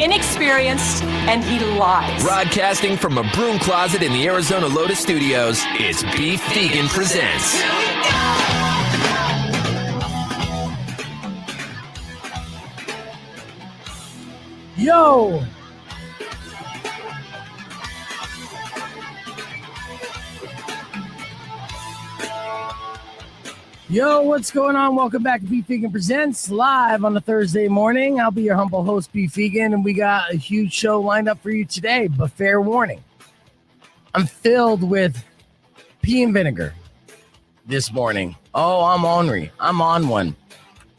inexperienced, and he lies. Broadcasting from a broom closet in the Arizona Lotus Studios, it's Beef Vegan Presents. Yo! Yo, what's going on? Welcome back to Beef Vegan Presents, live on a Thursday morning. I'll be your humble host, Beef Vegan, and we got a huge show lined up for you today, but fair warning. I'm filled with pea and vinegar this morning. Oh, I'm ornery. I'm on one.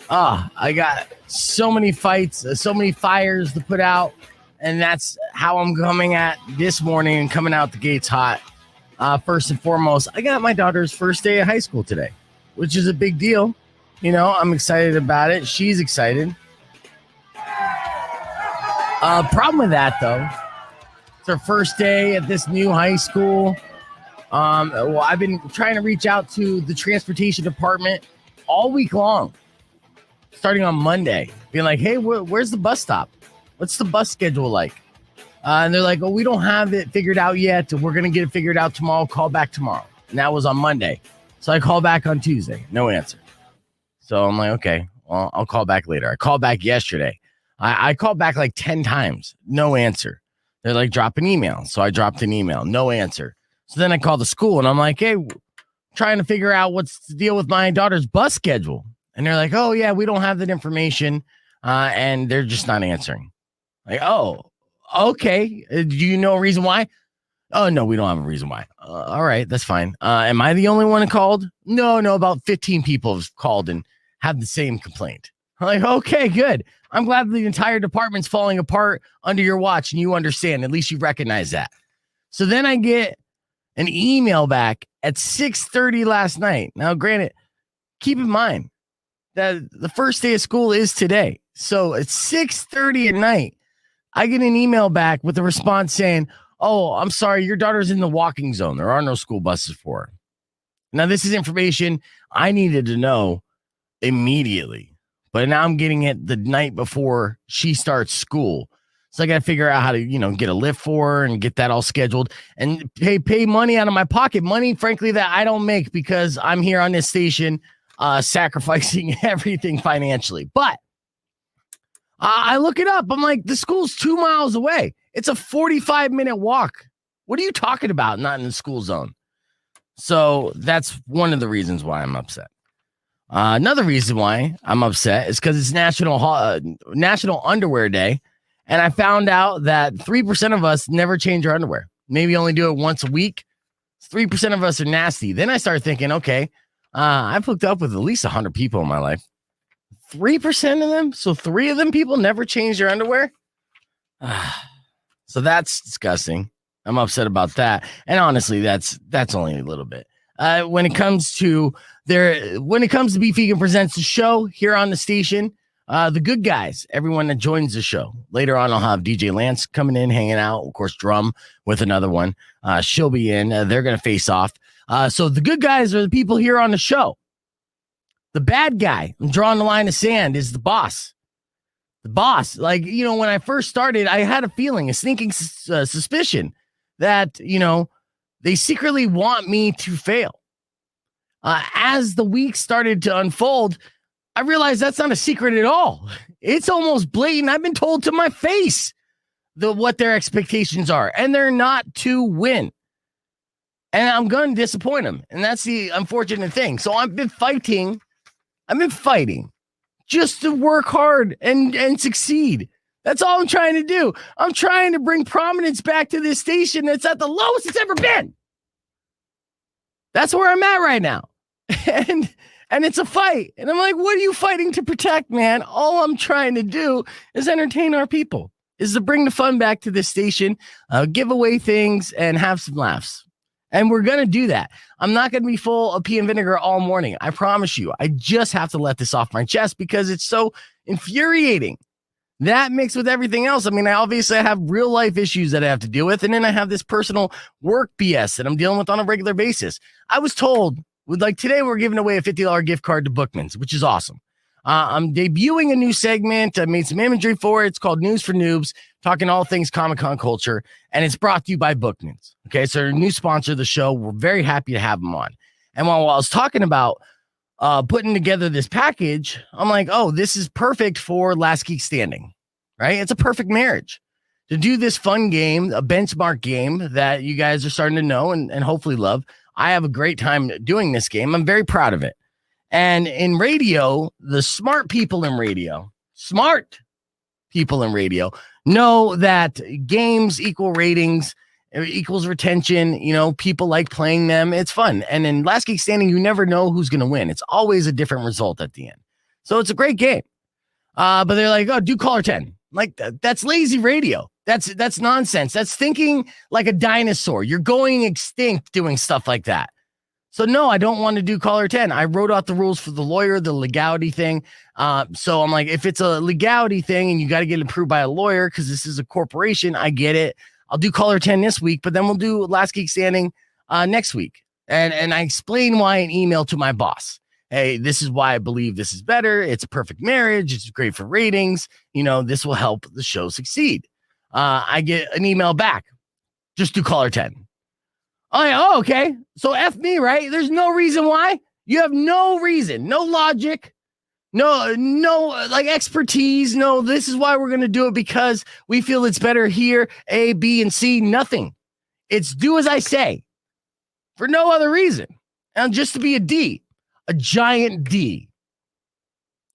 I got so many fights, so many fires to put out, and that's how I'm coming at this morning and coming out the gates hot. First and foremost, I got my daughter's first day of high school today, which is a big deal. You know, I'm excited about it. She's excited. Problem with that, though, it's her first day at this new high school. Well, I've been trying to reach out to the transportation department all week long, starting on Monday, being like, hey, where's the bus stop? What's the bus schedule like? And they're like, oh, we don't have it figured out yet. We're going to get it figured out tomorrow. Call back tomorrow. And that was on Monday. So I call back on Tuesday. No answer. So I'm like, okay, well, I'll call back later. I called back yesterday. I called back like 10 times. No answer. They're like, drop an email. So I dropped an email. No answer. So then I called the school and I'm like, hey, trying to figure out what's the deal with my daughter's bus schedule. And they're like, oh, yeah, we don't have that information. And they're just not answering. Like, oh, okay. Do you know a reason why? Oh, no, we don't have a reason why. All right, that's fine. Am I the only one who called? No, about 15 people have called and have the same complaint. I'm like, okay, good. I'm glad the entire department's falling apart under your watch and you understand. At least you recognize that. So then I get an email back at 6:30 last night. Now, granted, keep in mind that the first day of school is today. So at 6:30 at night, I get an email back with a response saying, oh, I'm sorry, your daughter's in the walking zone. There are no school buses for her. Now, this is information I needed to know immediately, but now I'm getting it the night before she starts school. So I got to figure out how to, get a lift for her and get that all scheduled and pay money out of my pocket. Money, frankly, that I don't make because I'm here on this station sacrificing everything financially. But I look it up. I'm like, the school's 2 miles away. It's a 45-minute walk. What are you talking about? Not in the school zone. So that's one of the reasons why I'm upset. Another reason why I'm upset is because it's National Underwear Day. And I found out that 3% of us never change our underwear. Maybe only do it once a week. 3% of us are nasty. Then I started thinking, okay, I've hooked up with at least 100 people in my life. 3% of them? So 3 of them people never change their underwear? So that's disgusting. I'm upset about that. And honestly, that's only a little bit. When it comes to Beef Vegan Presents the show here on the station, the good guys, everyone that joins the show. Later on, I'll have DJ Lance coming in, hanging out. Of course, Drum with another one. She'll be in. They're going to face off. So the good guys are the people here on the show. The bad guy, I'm drawing the line of sand, is the boss. The boss, like, when I first started, I had a feeling, a sneaking suspicion that, they secretly want me to fail. As the week started to unfold, I realized that's not a secret at all. It's almost blatant. I've been told to my face what their expectations are, and they're not to win. And I'm going to disappoint them. And that's the unfortunate thing. So I've been fighting just to work hard and succeed. That's all I'm trying to do. I'm trying to bring prominence back to this station that's at the lowest it's ever been. That's where I'm at right now. And it's a fight. And I'm like, what are you fighting to protect, man? All I'm trying to do is entertain our people, is to bring the fun back to this station, give away things, and have some laughs. And we're going to do that. I'm not going to be full of pea and vinegar all morning. I promise you. I just have to let this off my chest because it's so infuriating. That mixed with everything else. I mean, I have real life issues that I have to deal with. And then I have this personal work BS that I'm dealing with on a regular basis. I was told, today we're giving away a $50 gift card to Bookman's, which is awesome. I'm debuting a new segment. I made some imagery for it. It's called News for Noobs, talking all things Comic-Con culture, and it's brought to you by Bookman's. Okay, so they're a new sponsor of the show. We're very happy to have them on. And while I was talking about putting together this package, I'm like, oh, this is perfect for Last Geek Standing, right? It's a perfect marriage to do this fun game, a benchmark game that you guys are starting to know and hopefully love. I have a great time doing this game. I'm very proud of it. And in radio, the smart people in radio know that games equal ratings, equals retention. You know, people like playing them. It's fun. And in Last Geek Standing, you never know who's going to win. It's always a different result at the end. So it's a great game. But they're like, oh, do caller 10. Like, that's lazy radio. That's nonsense. That's thinking like a dinosaur. You're going extinct doing stuff like that. So no, I don't want to do caller 10. I wrote out the rules for the lawyer, the legality thing. So I'm like, if it's a legality thing and you got to get it approved by a lawyer because this is a corporation, I get it. I'll do caller 10 this week, but then we'll do Last Geek Standing next week. And I explain why in email to my boss. Hey, this is why I believe this is better. It's a perfect marriage. It's great for ratings. You know, this will help the show succeed. I get an email back. Just do caller 10. Oh, yeah, oh, okay. So F me, right? There's no reason why. You have no reason, no logic, no like expertise. No, this is why we're going to do it because we feel it's better here. A, B, and C, nothing. It's do as I say for no other reason. And just to be a D, a giant D.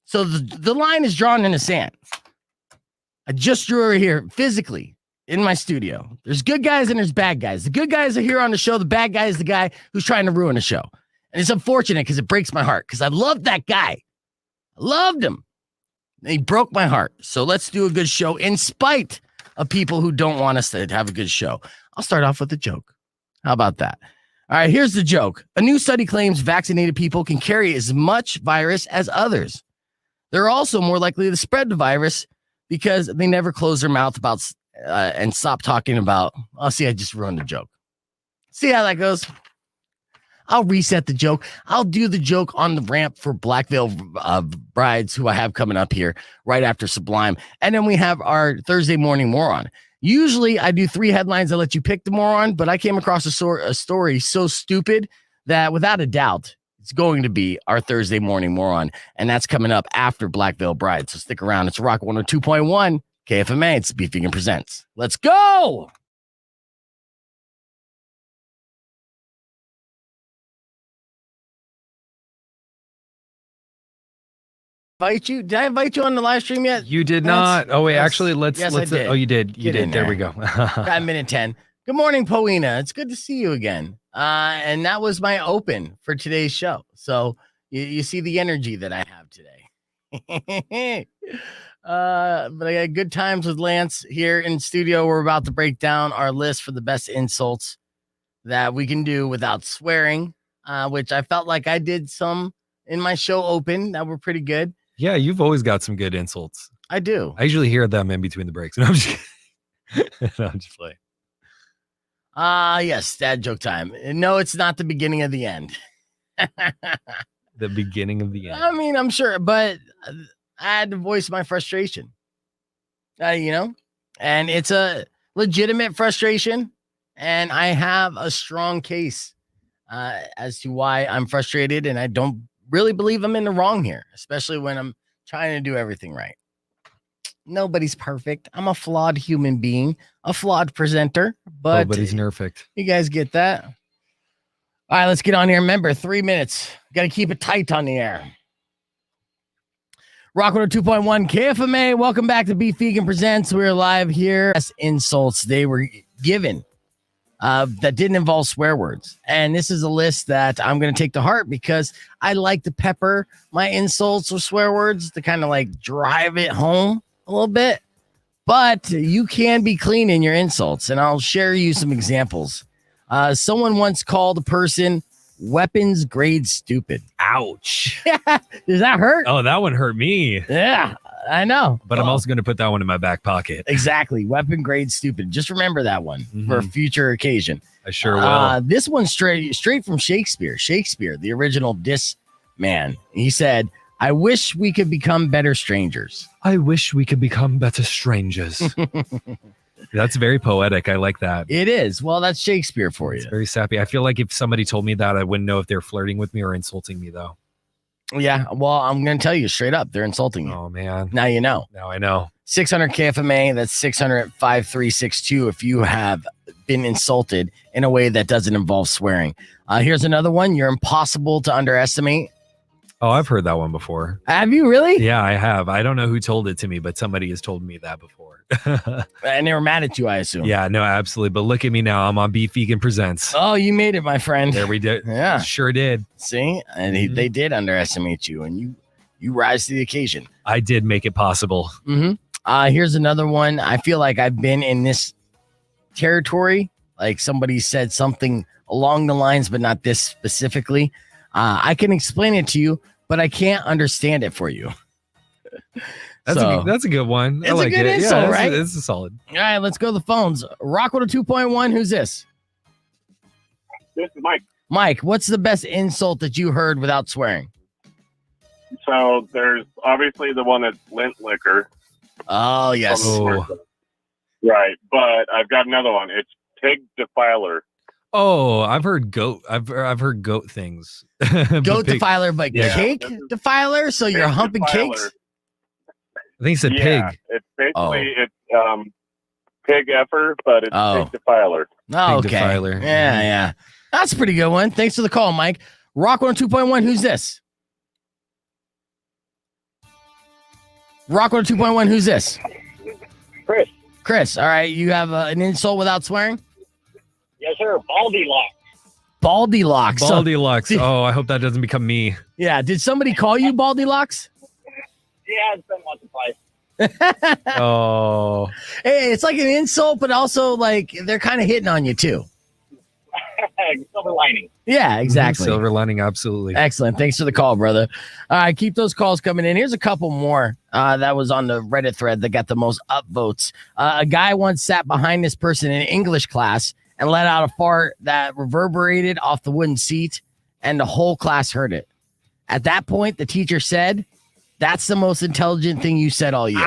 So the line is drawn in the sand. I just drew it here physically in my studio. There's good guys and there's bad guys. The good guys are here on the show. The bad guy is the guy who's trying to ruin the show. And it's unfortunate because it breaks my heart because I loved that guy. I loved him. And he broke my heart. So let's do a good show in spite of people who don't want us to have a good show. I'll start off with a joke. How about that? All right, here's the joke. A new study claims vaccinated people can carry as much virus as others. They're also more likely to spread the virus because they never close their mouth about and stop talking about, oh, see, I just ruined the joke. See how that goes? I'll reset the joke. I'll do the joke on the ramp for Black Veil Brides, who I have coming up here right after Sublime. And then we have our Thursday morning moron. Usually I do 3 headlines that let you pick the moron, but I came across a story so stupid that without a doubt, it's going to be our Thursday morning moron. And that's coming up after Black Veil Bride. So stick around. It's Rock 102.1 KFMA. It's Beef Vegan Presents. Let's go. Did I invite you on the live stream yet? You did not. Oh wait, Yes. actually, let's. Yes, I did. Oh, you did. You Get in did. There there. we go. Got minute 10. Good morning, Poena. It's good to see you again. And that was my open for today's show. So you see the energy that I have today. But I got good times with Lance here in studio. We're about to break down our list for the best insults that we can do without swearing, which I felt like I did some in my show open that were pretty good. Yeah, you've always got some good insults. I do. I usually hear them in between the breaks. No, I'm just kidding. No, I'm just playing. Yes, dad joke time. No, it's not the beginning of the end. The beginning of the end. I mean, I'm sure, but I had to voice my frustration. You know, and it's a legitimate frustration, and I have a strong case as to why I'm frustrated, and I don't really believe I'm in the wrong here, especially when I'm trying to do everything right. Nobody's perfect. I'm a flawed human being, a flawed presenter, but Nobody's perfect. you guys get that? All right, let's get on here. Remember, 3 minutes. Got to keep it tight on the air. Rock 2.1 KFMA. Welcome back to Beef Vegan Presents. We're live here. Best insults they were given that didn't involve swear words. And this is a list that I'm going to take to heart because I like to pepper my insults with swear words to kind of like drive it home a little bit. But you can be clean in your insults, and I'll share you some examples. Someone once called a person weapons grade stupid. Ouch. Does that hurt? Oh, that one hurt me. Yeah, I know. But I'm also going to put that one in my back pocket. Exactly. Weapon grade stupid. Just remember that one for a future occasion. I sure will. This one's straight from Shakespeare. Shakespeare, the original diss man. He said, I wish we could become better strangers. I wish we could become better strangers. That's very poetic. I like that. It is. Well, that's Shakespeare for you. It's very sappy. I feel like if somebody told me that, I wouldn't know if they're flirting with me or insulting me, though. Yeah. Well, I'm going to tell you straight up. They're insulting you. Oh, man. Now you know. Now I know. 600 KFMA. That's 600-5362 if you have been insulted in a way that doesn't involve swearing. Here's another one. You're impossible to underestimate. Oh, I've heard that one before. Have you really? Yeah, I have. I don't know who told it to me, but somebody has told me that before. And they were mad at you, I assume. Yeah, no, absolutely. But look at me now. I'm on Beef Vegan Presents. Oh, you made it, my friend. There we did. Yeah. Sure did. See? And they did underestimate you, and you rise to the occasion. I did make it possible. Mm-hmm. Here's another one. I feel like I've been in this territory. Like somebody said something along the lines, but not this specifically. I can explain it to you, but I can't understand it for you. That's a good one. It's I like a good it. insult, Yeah, right? It's a solid. All right, let's go to the phones. Rockwell 2.1. Who's this? This is Mike. Mike, what's the best insult that you heard without swearing? So there's obviously the one that's lint liquor. Oh, yes. Oh. Right. But I've got another one. It's pig defiler. Oh, I've heard goat. I've heard goat things. Goat Pig. defiler, but Yeah. cake defiler? So you're Pig humping defiler. cakes? I think he said pig. It's basically it's pig effer, but it's pig defiler. Oh, Pig okay. defiler. Yeah. That's a pretty good one. Thanks for the call, Mike. Rock 102.1, who's this? Rock 102.1, who's this? Chris. Chris, all right. You have an insult without swearing? Yes, sir. Baldy lock. Baldy locks. Baldy locks. Oh, I hope that doesn't become me. Yeah. Did somebody call you Baldy locks? Yeah, it's been once or twice. Oh, Hey, it's like an insult, but also like they're kind of hitting on you too. Silver lining. Yeah, exactly. Silver lining, absolutely. Excellent. Thanks for the call, brother. All right, keep those calls coming in. Here's a couple more that was on the Reddit thread that got the most upvotes. A guy once sat behind this person in English class and let out a fart that reverberated off the wooden seat, and the whole class heard it. At that point, the teacher said, "That's the most intelligent thing you said all year."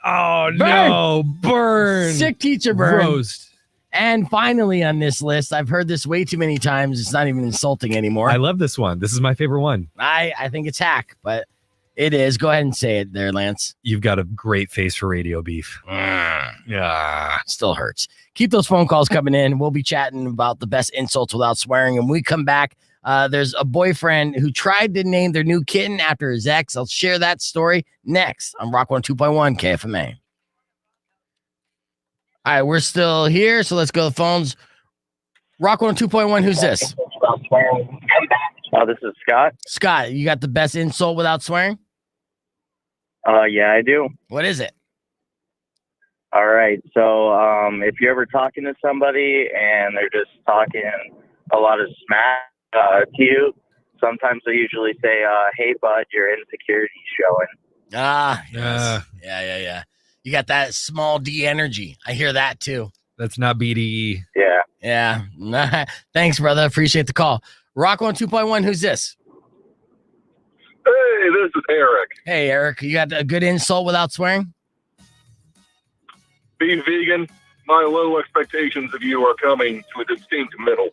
Oh, Burn. no. Burn. Sick teacher burn. Roast. And finally on this list, I've heard this way too many times. It's not even insulting anymore. I love this one. This is my favorite one. I think it's hack, but it is. Go ahead and say it there, Lance. You've got a great face for radio beef. Yeah. Still hurts. Keep those phone calls coming in. We'll be chatting about the best insults without swearing. And when we come back, there's a boyfriend who tried to name their new kitten after his ex. I'll share that story next on Rock 102.1 KFMA. All right, we're still here, so let's go to the phones. Rock 102.1, who's this? This is Scott. Scott, you got the best insult without swearing? Yeah, I do. What is it? All right. So if you're ever talking to somebody and they're just talking a lot of smack to you, sometimes they usually say, hey, bud, your insecurity's showing. Yes. Yeah. You got that small D energy. I hear that too. That's not BDE. Yeah. Yeah. Thanks, brother. Appreciate the call. Rock 102.1, who's this? Hey, this is Eric. Hey, Eric. You got a good insult without swearing? Being vegan, my low expectations of you are coming to a distinct middle.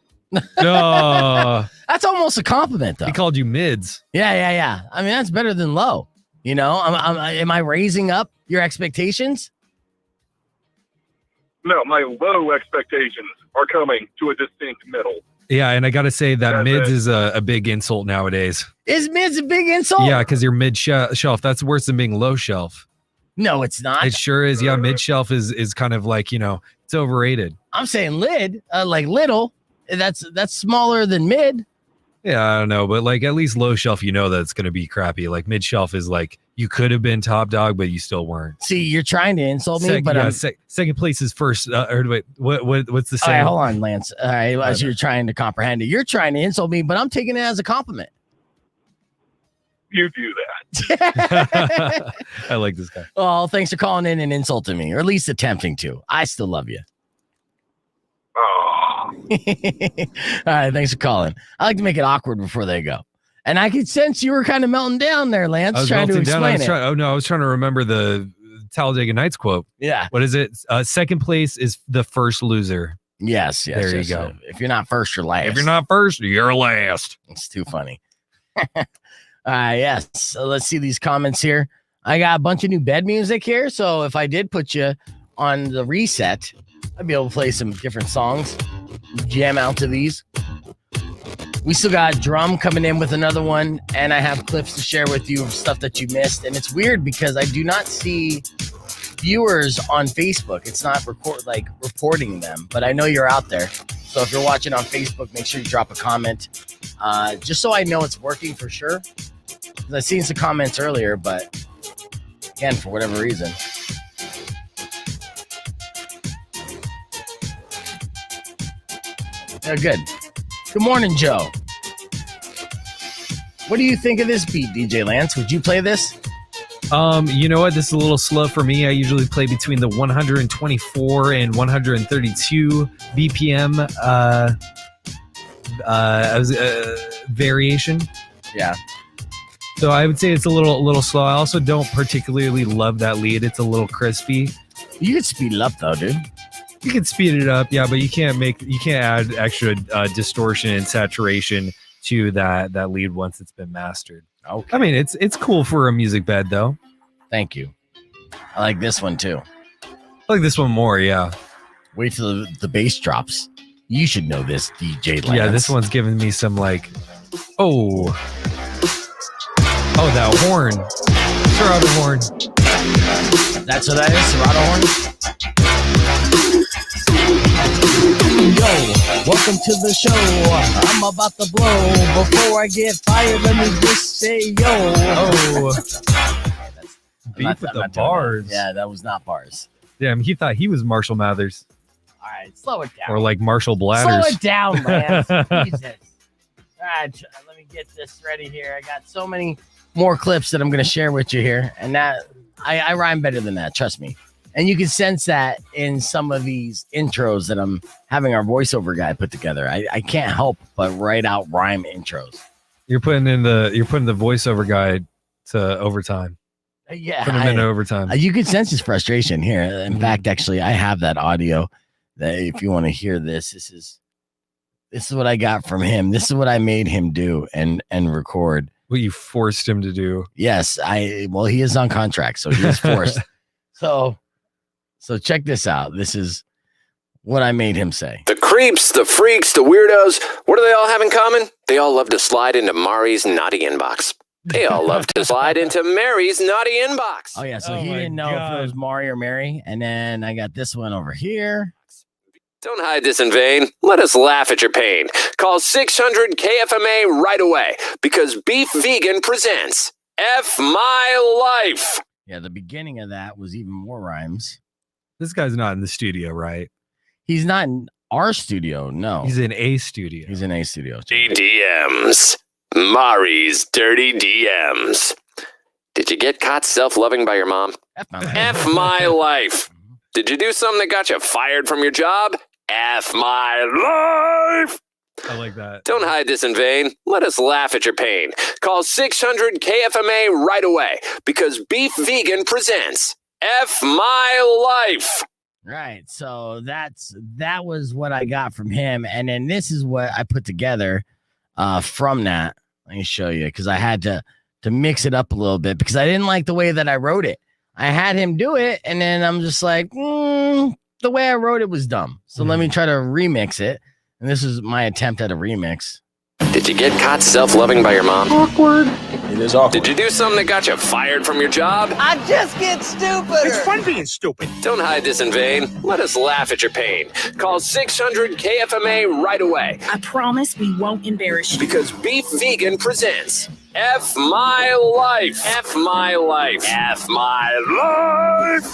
No. That's almost a compliment, though. He called you mids. Yeah. I mean, that's better than low. You know, am I raising up your expectations? No, my low expectations are coming to a distinct middle. Yeah, and I got to say that That's mids it. is a big insult nowadays. Is mids a big insult? Yeah, because you're mid shelf. That's worse than being low shelf. No, it's not. It sure is. Yeah, mid shelf is kind of like, it's overrated. I'm saying lid, like little. That's smaller than mid. Yeah, I don't know, but like at least low shelf, that it's going to be crappy. Like mid shelf is like you could have been top dog, but you still weren't. See, you're trying to insult me, but I'm. Second place is first. Or wait, what's the All right, same? hold on, Lance. All right, as you're trying to comprehend it, you're trying to insult me, but I'm taking it as a compliment. You do that. I like this guy. Oh, thanks for calling in and insulting me, or at least attempting to. I still love you. Oh. All right, thanks for calling. I like to make it awkward before they go. And I could sense you were kind of melting down there, Lance, I was trying to melting down. explain it. I was trying to remember the Talladega Nights quote. Yeah. What is it? Second place is the first loser. Yes. There you go. If you're not first, you're last. If you're not first, you're last. It's too funny. Yes. So let's see these comments here. I got a bunch of new bed music here. So if I did put you on the reset, I'd be able to play some different songs, jam out to these. We still got Drum coming in with another one, and I have clips to share with you of stuff that you missed. And it's weird because I do not see viewers on Facebook. It's not reporting them, but I know you're out there. So if you're watching on Facebook, make sure you drop a comment, just so I know it's working for sure. Because I've seen some comments earlier, but again, for whatever reason. They're good. Good morning, Joe. What do you think of this beat, DJ Lance? Would you play this? You know what? This is a little slow for me. I usually play between the 124 and 132 BPM variation. Yeah. So I would say it's a little slow. I also don't particularly love that lead. It's a little crispy. You could speed it up though, dude. You can speed it up, yeah, but you can't add extra distortion and saturation to that lead once it's been mastered. Okay. I mean, it's cool for a music bed though. Thank you. I like this one too. I like this one more, yeah. Wait till the bass drops. You should know this, DJ Lance. Yeah, this one's giving me some like, oh, that horn, Serato horn. That's what that is, Serato horn. Yo, welcome to the show. I'm about to blow. Before I get fired, let me just say yo. Oh, beat with the bars. Yeah, that was not bars. Damn, he thought he was Marshall Mathers. All right, slow it down. Or like Marshall Bladders. Slow it down, Lance. Jesus. All right, let me get this ready here. I got so many more clips that I'm going to share with you here. And that I rhyme better than that, trust me. And you can sense that in some of these intros that I'm having our voiceover guy put together. I can't help but write out rhyme intros. You're putting the voiceover guy to overtime. Yeah, Put him in overtime. You can sense his frustration here. In fact, actually, I have that audio. That if you want to hear this, this is what I got from him. This is what I made him do and record. What you forced him to do. Yes, he is on contract, so he is forced. So check this out. This is what I made him say. The creeps, the freaks, the weirdos, what do they all have in common? They all love to slide into Mari's naughty inbox. They all love to slide into Mary's naughty inbox. Oh, yeah. So he didn't know if it was Mari or Mary. And then I got this one over here. Don't hide this in vain. Let us laugh at your pain. Call 600 KFMA right away because Beef Vegan presents F My Life. Yeah, the beginning of that was even more rhymes. This guy's not in the studio, right? He's not in our studio, no. He's in a studio. He's in a studio. DMs. Mari's dirty DMs. Did you get caught self-loving by your mom? F my life. F my life. Did you do something that got you fired from your job? F my life. I like that. Don't hide this in vain. Let us laugh at your pain. Call 600 KFMA right away because Beef Vegan presents F My Life. Right. So that was what I got from him. And then this is what I put together from that. Let me show you because I had to mix it up a little bit because I didn't like the way that I wrote it. I had him do it, and then I'm just like, the way I wrote it was dumb. So let me try to remix it. And this is my attempt at a remix. Did you get caught self-loving by your mom? Awkward. It is awkward. Did you do something that got you fired from your job? I just get stupid. It's fun being stupid. Don't hide this in vain. Let us laugh at your pain. Call 600 KFMA right away I promise we won't embarrass you. because Beef Vegan presents F My Life. F My Life. F My Life.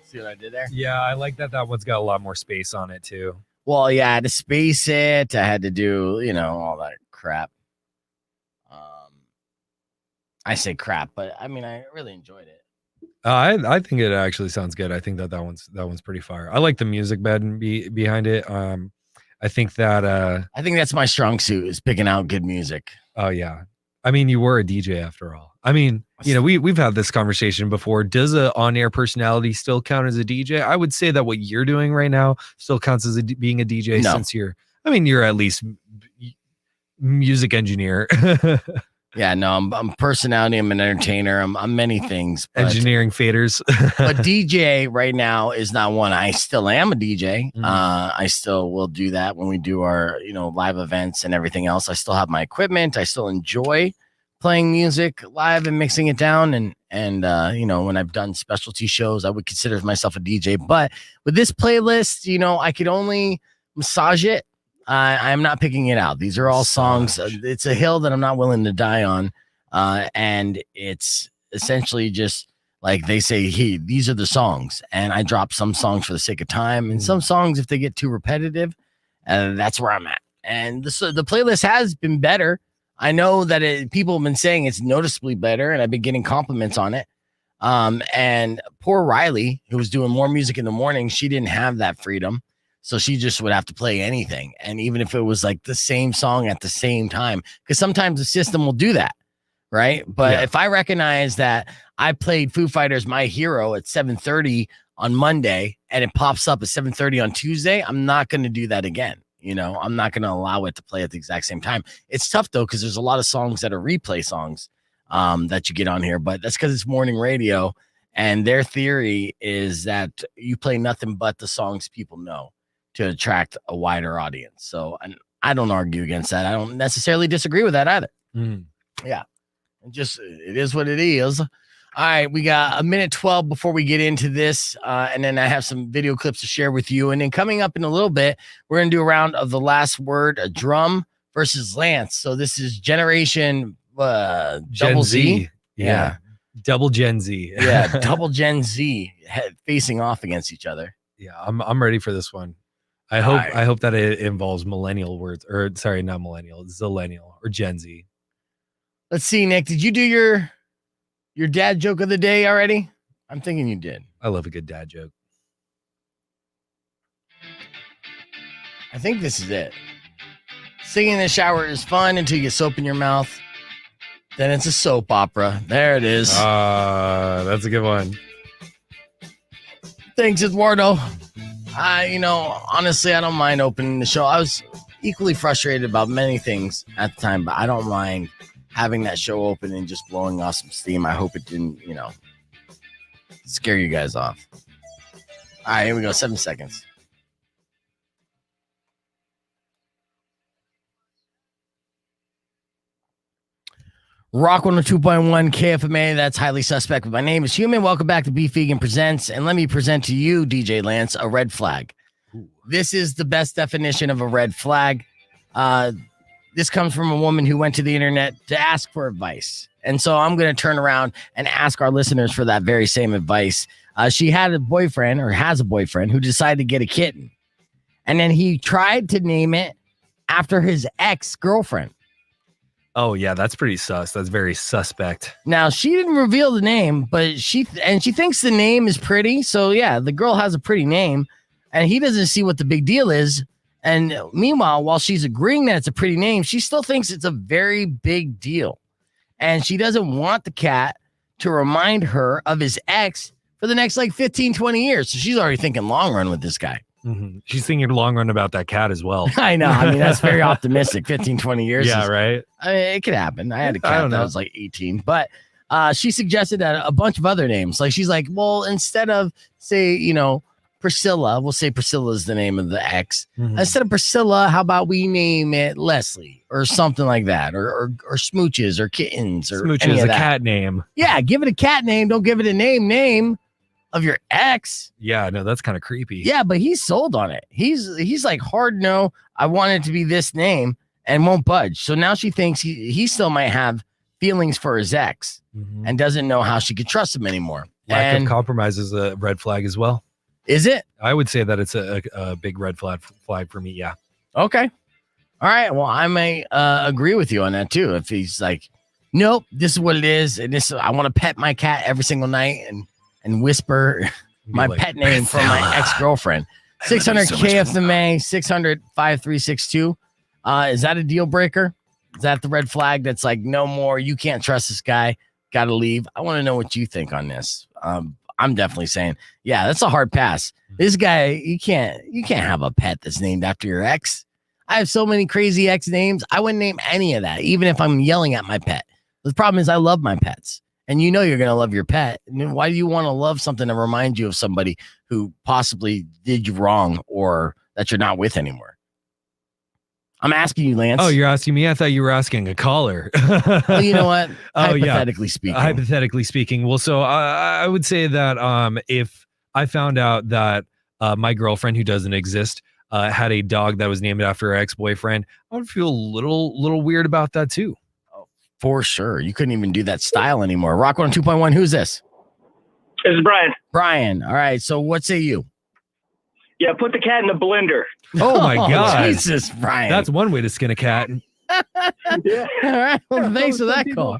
See what I did there? Yeah, I like that. That one's got a lot more space on it too. Well, yeah, I had to space it. I had to do, all that crap. I say crap, but I mean, I really enjoyed it. I think it actually sounds good. I think that one's pretty fire. I like the music bed behind it. I think that I think that's my strong suit is picking out good music. oh yeah. I mean, you were a DJ after all. I mean, you know, we've had this conversation before. Does a on-air personality still count as a DJ? I would say that what you're doing right now still counts as being a DJ since you're at least music engineer. Yeah, no, I'm personality. I'm an entertainer. I'm many things. But, engineering faders. but DJ right now is not one. I still am a DJ. I still will do that when we do our, live events and everything else. I still have my equipment. I still enjoy playing music live and mixing it down. And when I've done specialty shows, I would consider myself a DJ. But with this playlist, I could only massage it. I'm not picking it out. These are all songs. It's a hill that I'm not willing to die on. And it's essentially just like they say, hey, these are the songs. And I drop some songs for the sake of time. And some songs, if they get too repetitive, that's where I'm at. And the playlist has been better. I know that people have been saying it's noticeably better. And I've been getting compliments on it. And poor Riley, who was doing more music in the morning, she didn't have that freedom. So she just would have to play anything. And even if it was like the same song at the same time, because sometimes the system will do that. Right. But if I recognize that I played Foo Fighters My Hero at 7:30 on Monday and it pops up at 7:30 on Tuesday, I'm not going to do that again. I'm not going to allow it to play at the exact same time. It's tough, though, because there's a lot of songs that are replay songs that you get on here. But that's because it's morning radio. And their theory is that you play nothing but the songs people know to attract a wider audience. So and I don't argue against that. I don't necessarily disagree with that either. Yeah. It is what it is. All right. We got a minute 12 before we get into this. And then I have some video clips to share with you. And then coming up in a little bit, we're going to do a round of the last word, a drum versus Lance. So this is generation double Z. Yeah. Double Gen Z. Yeah. Double Gen Z facing off against each other. Yeah. I'm ready for this one. I hope that it involves millennial words, or sorry, not millennial, zillennial or Gen Z. Let's see, Nick. Did you do your dad joke of the day already? I'm thinking you did. I love a good dad joke. I think this is it. Singing in the shower is fun until you get soap in your mouth. Then it's a soap opera. There it is. That's a good one. Thanks, Eduardo. Honestly, I don't mind opening the show. I was equally frustrated about many things at the time, but I don't mind having that show open and just blowing off some steam. I hope it didn't, scare you guys off. All right, here we go. 7 seconds. Rock 102.1 KFMA, that's highly suspect. But my name is Human. Welcome back to Beef Vegan Presents. And let me present to you, DJ Lance, a red flag. Ooh. This is the best definition of a red flag. This comes from a woman who went to the internet to ask for advice. And so I'm going to turn around and ask our listeners for that very same advice. She had a boyfriend, or has a boyfriend, who decided to get a kitten. And then he tried to name it after his ex-girlfriend. Oh, yeah, that's pretty sus. That's very suspect. Now, she didn't reveal the name, but she thinks the name is pretty. So, yeah, the girl has a pretty name, and he doesn't see what the big deal is. And meanwhile, while she's agreeing that it's a pretty name, she still thinks it's a very big deal. And she doesn't want the cat to remind her of his ex for the next, 15, 20 years. So she's already thinking long run with this guy. Mm-hmm. She's thinking long run about that cat as well. I know. I mean, that's very optimistic. 15, 20 years. Yeah, right. I mean, it could happen. I had a cat that was 18, but she suggested that a bunch of other names. Like, she's like, well, instead of say, Priscilla, we'll say Priscilla is the name of the ex. Mm-hmm. Instead of Priscilla, how about we name it Leslie or something like that, or Smooches or Kittens or Smooches, a cat name. Yeah, give it a cat name. Don't give it a name of your ex. Yeah, no, that's kind of creepy. Yeah, but he's sold on it. He's like, hard no, I want it to be this name, and won't budge. So now she thinks he still might have feelings for his ex, mm-hmm. and doesn't know how she could trust him anymore. Lack of compromise is a red flag as well. Is it? I would say that it's a big red flag for me. Yeah. Okay. All right. Well, I may agree with you on that too. If he's like, nope, this is what it is, and I want to pet my cat every single night and whisper my pet name for my ex-girlfriend. 600 KFMA, 600 5362. Is that a deal breaker? Is that the red flag that's like, no more, you can't trust this guy, got to leave? I want to know what you think on this. I'm definitely saying, yeah, that's a hard pass. This guy, you can't have a pet that's named after your ex. I have so many crazy ex names. I wouldn't name any of that, even if I'm yelling at my pet. The problem is I love my pets, and you know you're going to love your pet. And why do you want to love something that reminds you of somebody who possibly did you wrong or that you're not with anymore? I'm asking you, Lance. Oh, you're asking me? I thought you were asking a caller. Well, you know what? Oh, Hypothetically speaking. Hypothetically speaking. Well, so I would say that if I found out that my girlfriend, who doesn't exist, had a dog that was named after her ex-boyfriend, I would feel a little weird about that too. Oh, for sure. You couldn't even do that style anymore. Rock 102.1. Who's this? This is Brian. Brian. All right. So what say you? Yeah, put the cat in the blender. Oh my God. Jesus, Brian. That's one way to skin a cat. Yeah. All right. Well, thanks for that call.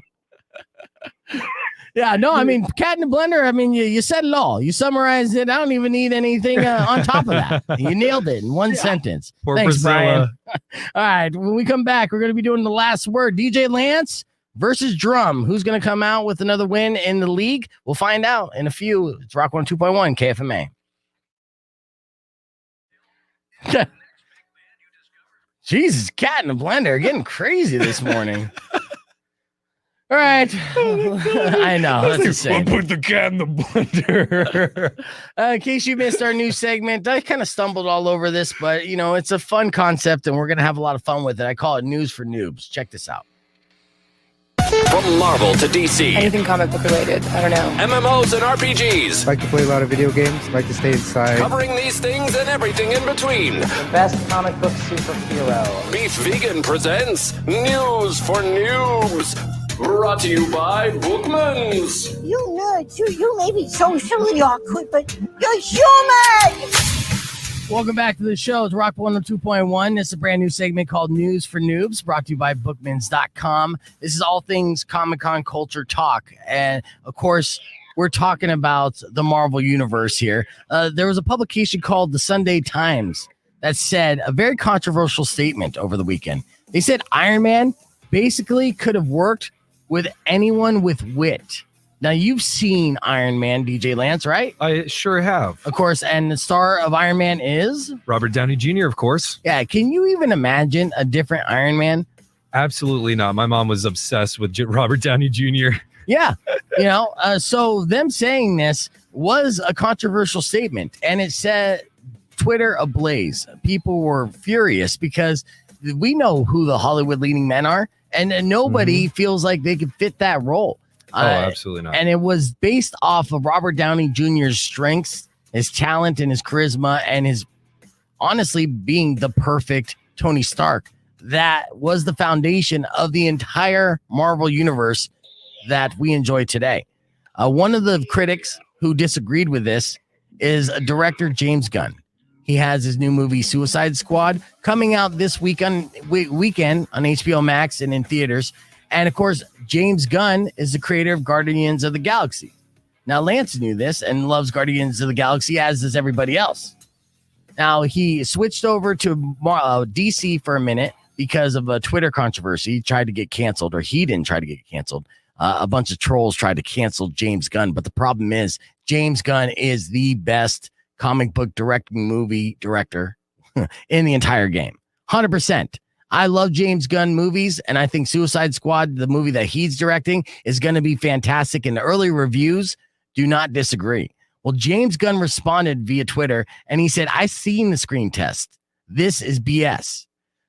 Yeah, no, I mean, cat in the blender. I mean, you said it all. You summarized it. I don't even need anything on top of that. You nailed it in one sentence. Poor Thanks, Priscilla. Brian. All right. When we come back, we're going to be doing the last word. DJ Lance versus Drum. Who's going to come out with another win in the league? We'll find out in a few. It's Rock 102.1 KFMA. Jesus, cat in the blender, getting crazy this morning. All right. I know. That's insane. Put the cat in the blender. In case you missed our new segment, I kind of stumbled all over this, but you know, it's a fun concept and we're going to have a lot of fun with it. I call it News for Noobs. Check this out. From Marvel to DC, Anything comic book related. I don't know. MMOs and RPGs, Like to play a lot of video games, like to stay inside. covering these things and everything in between. The best comic book superhero. Beef Vegan presents News for Noobs, brought to you by Bookman's. You nerds, you may be socially awkward, but you're human! Welcome back to the show. It's Rock 102.1. This is a brand new segment called News for Noobs, brought to you by Bookmans.com. This is all things Comic-Con culture talk. And, of course, we're talking about the Marvel Universe here. There was a publication called the Sunday Times that said a very controversial statement over the weekend. They said Iron Man basically could have worked with anyone with wit. Now, you've seen Iron Man, DJ Lance, right? I sure have. Of course, and the star of Iron Man is? Robert Downey Jr., of course. Yeah, can you even imagine a different Iron Man? Absolutely not. My mom was obsessed with Robert Downey Jr. Yeah, you know, so them saying this was a controversial statement, and it set Twitter ablaze. People were furious because we know who the Hollywood leading men are, and nobody feels like they could fit that role. Oh, absolutely not. And it was based off of Robert Downey Jr.'s strengths, his talent, and his charisma, and his honestly being the perfect Tony Stark. That was the foundation of the entire Marvel universe that we enjoy today. One of the critics who disagreed with this is director James Gunn. He has his new movie Suicide Squad coming out this weekend on HBO Max and in theaters. And of course, James Gunn is the creator of Guardians of the Galaxy. Now, Lance knew this and loves Guardians of the Galaxy, as does everybody else. Now, he switched over to DC for a minute because of a Twitter controversy. He tried to get canceled, or he didn't try to get canceled. A bunch of trolls tried to cancel James Gunn. But the problem is, James Gunn is the best comic book movie director in the entire game. 100%. I love James Gunn movies, and I think Suicide Squad, the movie that he's directing, is going to be fantastic. And the early reviews do not disagree. Well, James Gunn responded via Twitter, and he said, "I've seen the screen test. This is BS."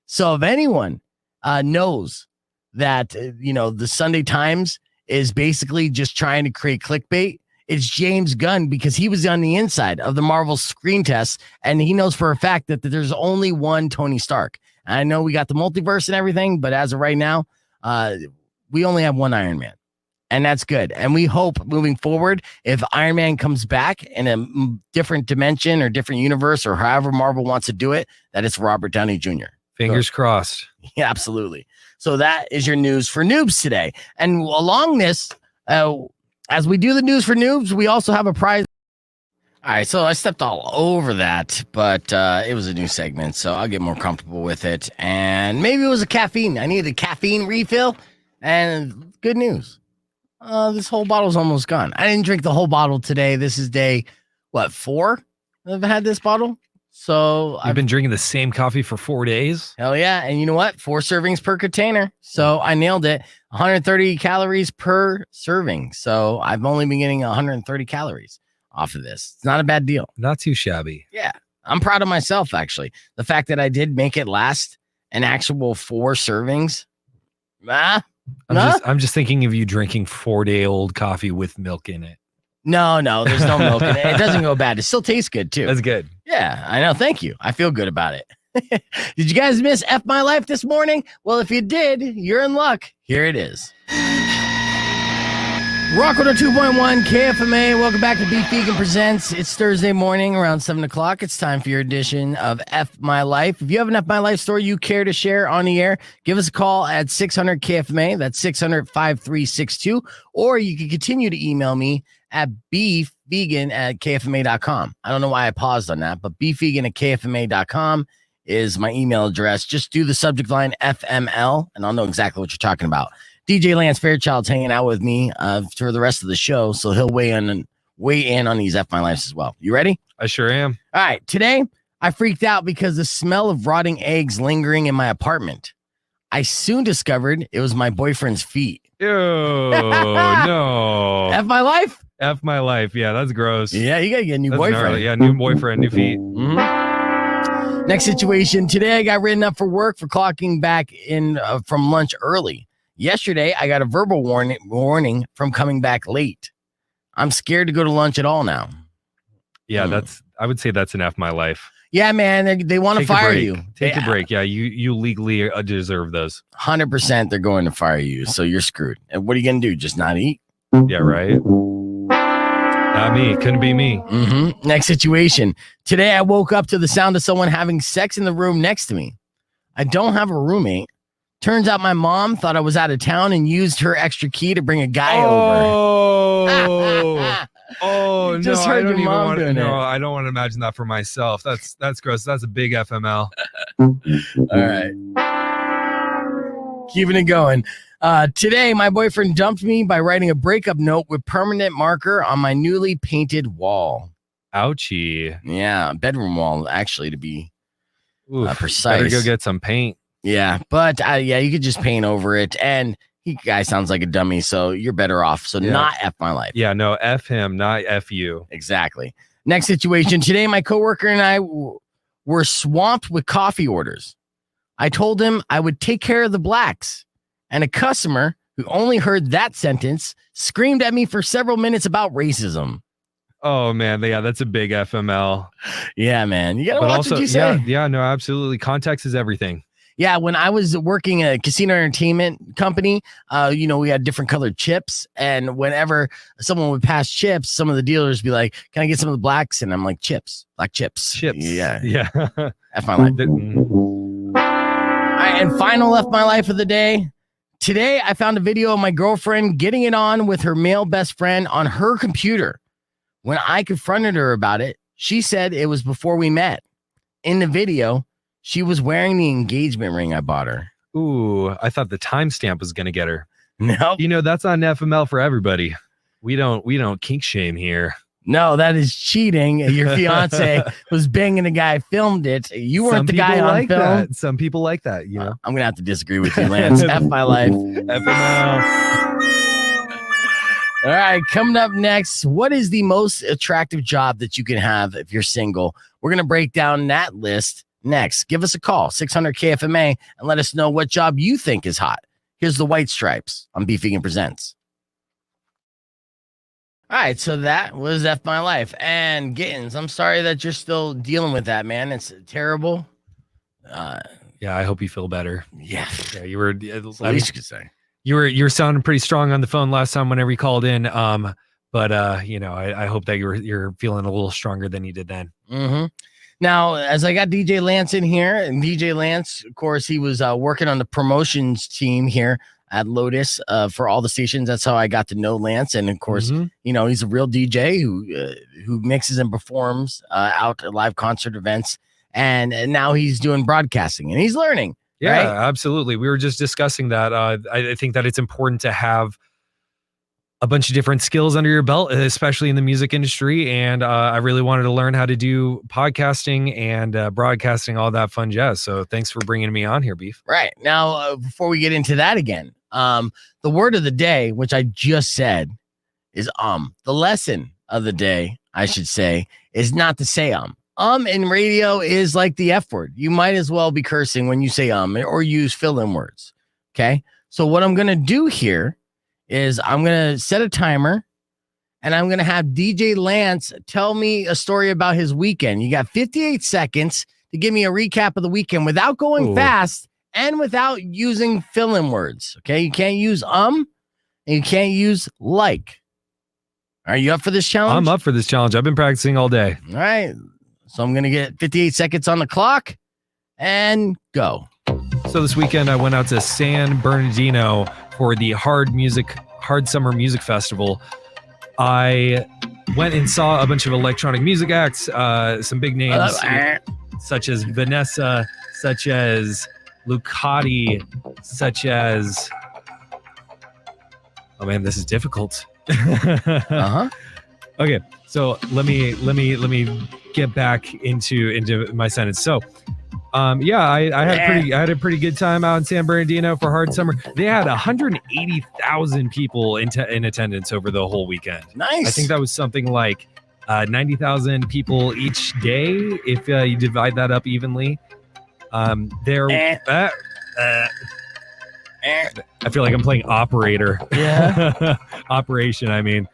So if anyone knows that, the Sunday Times is basically just trying to create clickbait, it's James Gunn, because he was on the inside of the Marvel screen test, and he knows for a fact that there's only one Tony Stark. I know we got the multiverse and everything, but as of right now, we only have one Iron Man, and that's good. And we hope moving forward, if Iron Man comes back in a different dimension or different universe or however Marvel wants to do it, that it's Robert Downey Jr. Fingers crossed. Yeah, absolutely. So that is your news for noobs today. And along this, as we do the news for noobs, we also have a prize. All right, so I stepped all over that, but it was a new segment, so I'll get more comfortable with it. And maybe it was a caffeine. I needed a caffeine refill, and good news. This whole bottle's almost gone. I didn't drink the whole bottle today. This is day, 4 I've had this bottle. So I've been drinking the same coffee for 4 days. Hell yeah. And you know what? 4 servings per container. So I nailed it. 130 calories per serving. So I've only been getting 130 calories off of this. It's not a bad deal. Not too shabby. Yeah. I'm proud of myself, actually. The fact that I did make it last an actual 4 servings. I'm just thinking of you drinking 4-day-old coffee with milk in it. No, there's no milk in it. It doesn't go bad. It still tastes good, too. That's good. Yeah, I know. Thank you. I feel good about it. Did you guys miss F My Life this morning? Well, if you did, you're in luck. Here it is. Rock 2.1 KFMA. Welcome back to Beef Vegan Presents. It's Thursday morning around 7 o'clock. It's time for your edition of F My Life. If you have an F My Life story you care to share on the air, give us a call at 600 KFMA. That's 600-5362. Or you can continue to email me at beefvegan@kfma.com. I don't know why I paused on that, but beefvegan@kfma.com is my email address. Just do the subject line FML, and I'll know exactly what you're talking about. DJ Lance Fairchild's hanging out with me for the rest of the show, so he'll weigh in on these F My Lives as well. You ready? I sure am. All right. Today, I freaked out because the smell of rotting eggs lingering in my apartment. I soon discovered it was my boyfriend's feet. Ew, no. F My Life? F My Life. Yeah, that's gross. Yeah, you got to get a new boyfriend. Gnarly. Yeah, new boyfriend, new feet. Mm-hmm. Next situation. Today, I got written up for work for clocking back in from lunch early. Yesterday, I got a verbal warning from coming back late. I'm scared to go to lunch at all now. Yeah, I would say that's an F My Life. Yeah, man, they want to fire you. Take a break. Yeah, you legally deserve those. 100% they're going to fire you, so you're screwed. And what are you going to do? Just not eat? Yeah, right. Not me. Couldn't be me. Mm-hmm. Next situation. Today, I woke up to the sound of someone having sex in the room next to me. I don't have a roommate. Turns out my mom thought I was out of town and used her extra key to bring a guy over. Oh, just heard your mom doing it. No, I don't want to imagine that for myself. That's gross. That's a big FML. All right. Keeping it going. Today, my boyfriend dumped me by writing a breakup note with permanent marker on my newly painted wall. Ouchie. Yeah, bedroom wall, actually, to be precise. Better go get some paint. Yeah, but you could just paint over it. And guy sounds like a dummy, so you're better off. So not F My Life. Yeah, no, F him, not F you. Exactly. Next situation. Today, my coworker and I were swamped with coffee orders. I told him I would take care of the blacks. And a customer who only heard that sentence screamed at me for several minutes about racism. Oh, man. Yeah, that's a big FML. Yeah, man. You got to watch what you say. Yeah, no, absolutely. Context is everything. Yeah, when I was working at a casino entertainment company, we had different colored chips. And whenever someone would pass chips, some of the dealers would be like, can I get some of the blacks? And I'm like, chips, black chips. Chips. Yeah. F My Life. All right, and final F My Life of the day. Today, I found a video of my girlfriend getting it on with her male best friend on her computer. When I confronted her about it, she said it was before we met. In the video, she was wearing the engagement ring I bought her. Ooh, I thought the timestamp was going to get her. No. That's on FML for everybody. We don't kink shame here. No, that is cheating. Your fiance was banging the guy, filmed it. You weren't the guy on film. That. Some people like that, I'm going to have to disagree with you, Lance. F My Life. FML. All right, coming up next, what is the most attractive job that you can have if you're single? We're going to break down that list next. Give us a call, 600-KFMA, and let us know what job you think is hot. Here's the White Stripes on Beef Vegan Presents. All right, so that was F My Life. And Gittins, I'm sorry that you're still dealing with that, man. It's terrible. Yeah, I hope you feel better. Yeah, you were. At least you could say. You were sounding pretty strong on the phone last time whenever you called in. But I hope that you're feeling a little stronger than you did then. Mm-hmm. Now, as I got DJ Lance in here, and DJ Lance, of course, he was working on the promotions team here at Lotus for all the stations. That's how I got to know Lance. And of course, he's a real DJ who mixes and performs out at live concert events. And now he's doing broadcasting and he's learning. Yeah, right? Absolutely. We were just discussing that. I think that it's important to have a bunch of different skills under your belt, especially in the music industry. And I really wanted to learn how to do podcasting and broadcasting, all that fun jazz. So thanks for bringing me on here, Beef. Right. Now, before we get into that again, the word of the day, which I just said, is The lesson of the day, I should say, is not to say in radio is like the F word. You might as well be cursing when you say or use fill-in words. Okay. So what I'm going to do here is I'm going to set a timer and I'm going to have DJ Lance tell me a story about his weekend. You got 58 seconds to give me a recap of the weekend without going fast and without using fill-in words. Okay. You can't use and you can't use like. Are you up for this challenge? I'm up for this challenge. I've been practicing all day. All right. So I'm going to get 58 seconds on the clock and go. So this weekend I went out to San Bernardino for the Hard Summer Music Festival. I went and saw a bunch of electronic music acts, some big names such as Vanessa, such as Lucati, such as, oh man, this is difficult. Okay, so let me get back into my sentence. So I had a pretty good time out in San Bernardino for Hard Summer. They had 180,000 people in attendance over the whole weekend. Nice. I think that was something like 90,000 people each day if you divide that up evenly. I feel like I'm playing operator. Yeah. Operation, I mean.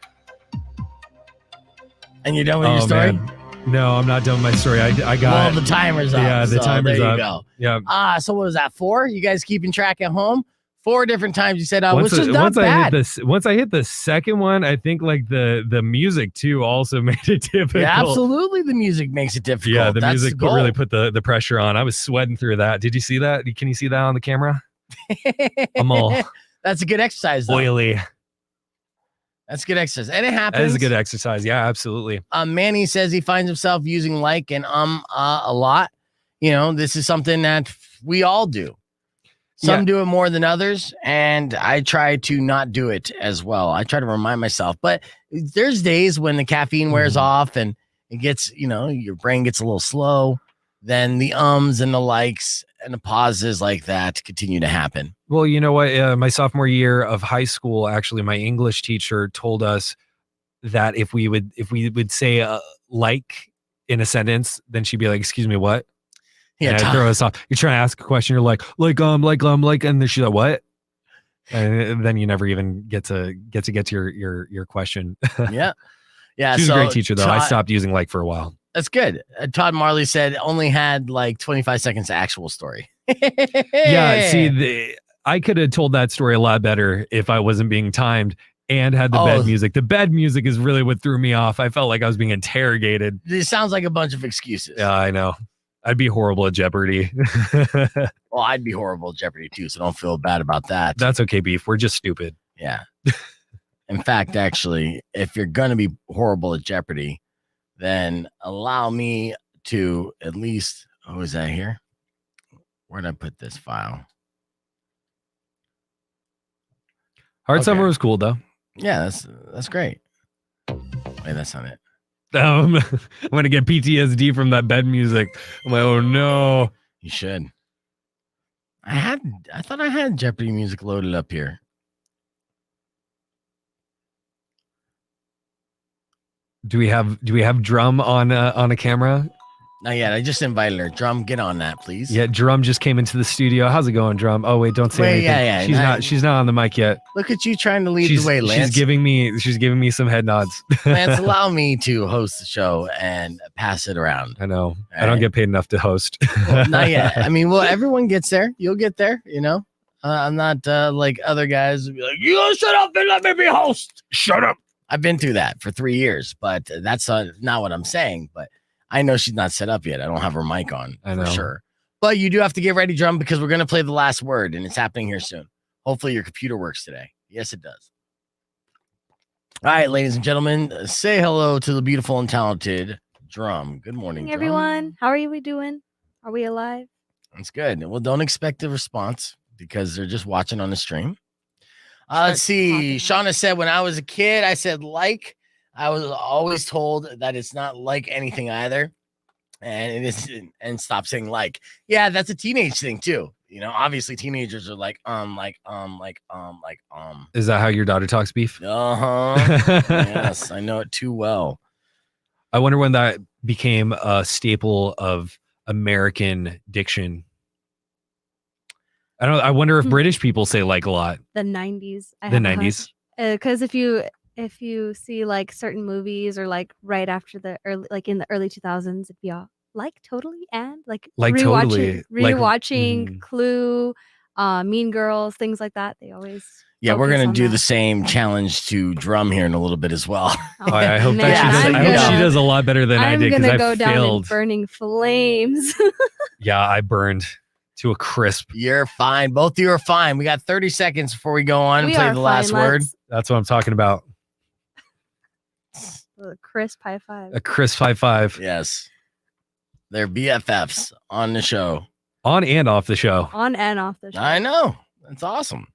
And you're done with your story? Man. No, I'm not done with my story. I got the timer's up. Yeah, the timer's there up. You go. Yeah. So what was that? 4? You guys keeping track at home? 4 different times you said, once which is not bad. Once I hit the second one, I think like the music too also made it difficult. Yeah, absolutely. The music makes it difficult. Yeah, the That's music really put the pressure on. I was sweating through that. Did you see that? Can you see that on the camera? I'm all That's a good exercise, though. oily. That's good exercise. And it happens. That is a good exercise. Yeah, absolutely. Manny says he finds himself using like and a lot. This is something that we all do. Some do it more than others, and I try to not do it as well. I try to remind myself, but there's days when the caffeine wears off and it gets, your brain gets a little slow. Then the ums and the likes and the pauses like that continue to happen. Well, you know what? My sophomore year of high school, actually, my English teacher told us that if we would say like in a sentence, then she'd be like, "Excuse me, what?" Yeah, and throw us off. You're trying to ask a question. You're like, and then she's like, "What?" And then you never even get to your question. Yeah. She's a great teacher, though. I stopped using like for a while. That's good. Todd Marley said only had like 25 seconds of actual story. Yeah, see, I could have told that story a lot better if I wasn't being timed and had the bed music. The bed music is really what threw me off. I felt like I was being interrogated. It sounds like a bunch of excuses. Yeah, I know. I'd be horrible at Jeopardy. Well, I'd be horrible at Jeopardy too, so don't feel bad about that. That's okay, Beef. We're just stupid. Yeah. In fact, actually, if you're going to be horrible at Jeopardy, then allow me to at least, is that here? Where'd I put this file? Hard Summer was cool, though. Yeah, that's great. Wait, that's not it. I'm going to get PTSD from that bed music. I'm like, oh, no. You should. I thought I had Jeopardy music loaded up here. Do we have Drum on a camera? Not yet. I just invited her. Drum, get on that, please. Yeah, Drum just came into the studio. How's it going, Drum? Oh wait, don't say anything. Yeah. She's not on the mic yet. Look at you trying to lead the way, Lance. She's giving me some head nods. Lance, allow me to host the show and pass it around. I know. I don't get paid enough to host. Well, not yet. I mean, well, everyone gets there. You'll get there. I'm not like other guys who be like, you shut up and let me be host. Shut up. I've been through that for 3 years, but that's not what I'm saying. But I know she's not set up yet. I don't have her mic on for sure. But you do have to get ready, Drum, because we're going to play the last word, and it's happening here soon. Hopefully your computer works today. Yes, it does. All right, ladies and gentlemen, say hello to the beautiful and talented Drum. Good morning, Drum. Everyone. How are we doing? Are we alive? That's good. Well, don't expect a response because they're just watching on the stream. Let's see. Shauna said, when I was a kid, I said like. I was always told that it's not like anything either. And it is, and stop saying like. Yeah, that's a teenage thing too. You know, obviously teenagers are like. Is that how your daughter talks, Beef? Uh-huh. Yes, I know it too well. I wonder when that became a staple of American diction. I don't know. I wonder if British people say like a lot. The 90s. The 90s. Because if you see like certain movies or like right after the early, like in the early 2000s, it'd be all like totally and like rewatching Clue, Mean Girls, things like that. They always. Yeah, we're gonna do the same challenge to Drum here in a little bit as well. Oh, I hope that she does. I hope she does a lot better than I did because I failed. Down in burning flames. Yeah, I burned to a crisp. You're fine. Both of you are fine. We got 30 seconds before we go on and play the last word. That's what I'm talking about. A crisp high five. A crisp high five. Yes. They're BFFs on the show. On and off the show. On and off the show. I know. That's awesome.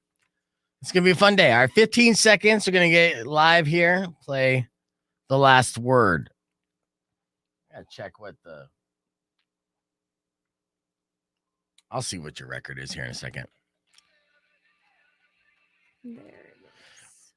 It's going to be a fun day. All right, 15 seconds. We're going to get live here. Play the last word. I got to check what the... I'll see what your record is here in a second. There.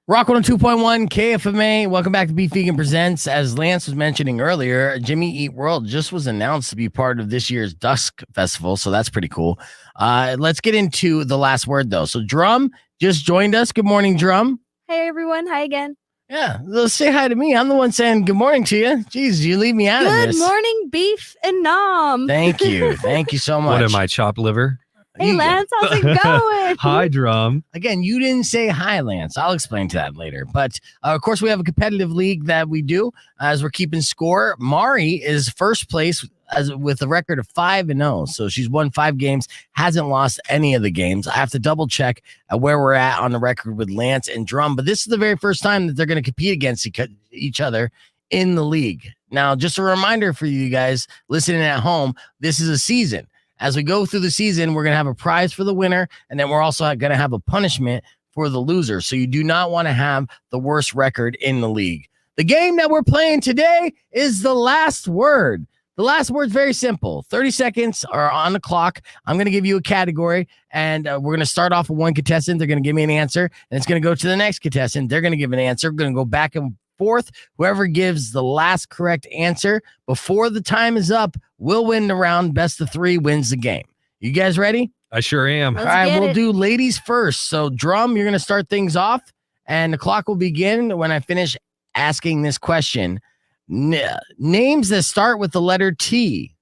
Rock 102.1 KFMA. Welcome back to Beef Vegan Presents. As Lance was mentioning earlier, Jimmy Eat World just was announced to be part of this year's Dusk Festival, so that's pretty cool. Let's get into the last word, though. So Drum just joined us. Good morning, Drum. Hey, everyone. Hi again. Yeah, say hi to me. I'm the one saying good morning to you. Jeez, you leave me out of this. Good morning, Beef and Nom. Thank you. Thank you so much. What am I, chopped liver? Hey, Lance, how's it going? Hi, Drum. Again, you didn't say hi, Lance. I'll explain to that later. But, of course, we have a competitive league that we do as we're keeping score. Mari is first place with a record of 5-0. So she's won 5 games, hasn't lost any of the games. I have to double check where we're at on the record with Lance and Drum. But this is the very first time that they're going to compete against each other in the league. Now, just a reminder for you guys listening at home, this is a season. As we go through the season, we're going to have a prize for the winner, and then we're also going to have a punishment for the loser. So you do not want to have the worst record in the league. The game that we're playing today is the last word. The last word is very simple. 30 seconds are on the clock. I'm going to give you a category, and we're going to start off with one contestant. They're going to give me an answer, and it's going to go to the next contestant. They're going to give an answer. We're going to go back and forth. Whoever gives the last correct answer before the time is up will win the round. Best of 3 wins the game. You guys ready? I sure am. All right, we'll do ladies first. So, Drum, you're going to start things off, and the clock will begin when I finish asking this question. Names that start with the letter T.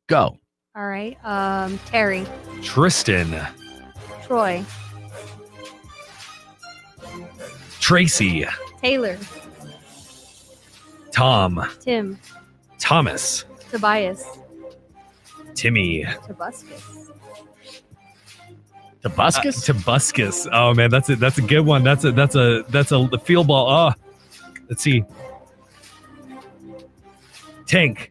Go. All right. Terry. Tristan. Troy. Tracy. Taylor. Tom. Tim. Thomas. Tobias. Timmy. Tobuscus. Tobuscus? Tobuscus. Oh man, that's a good one. That's a field ball. Let's see. Tank.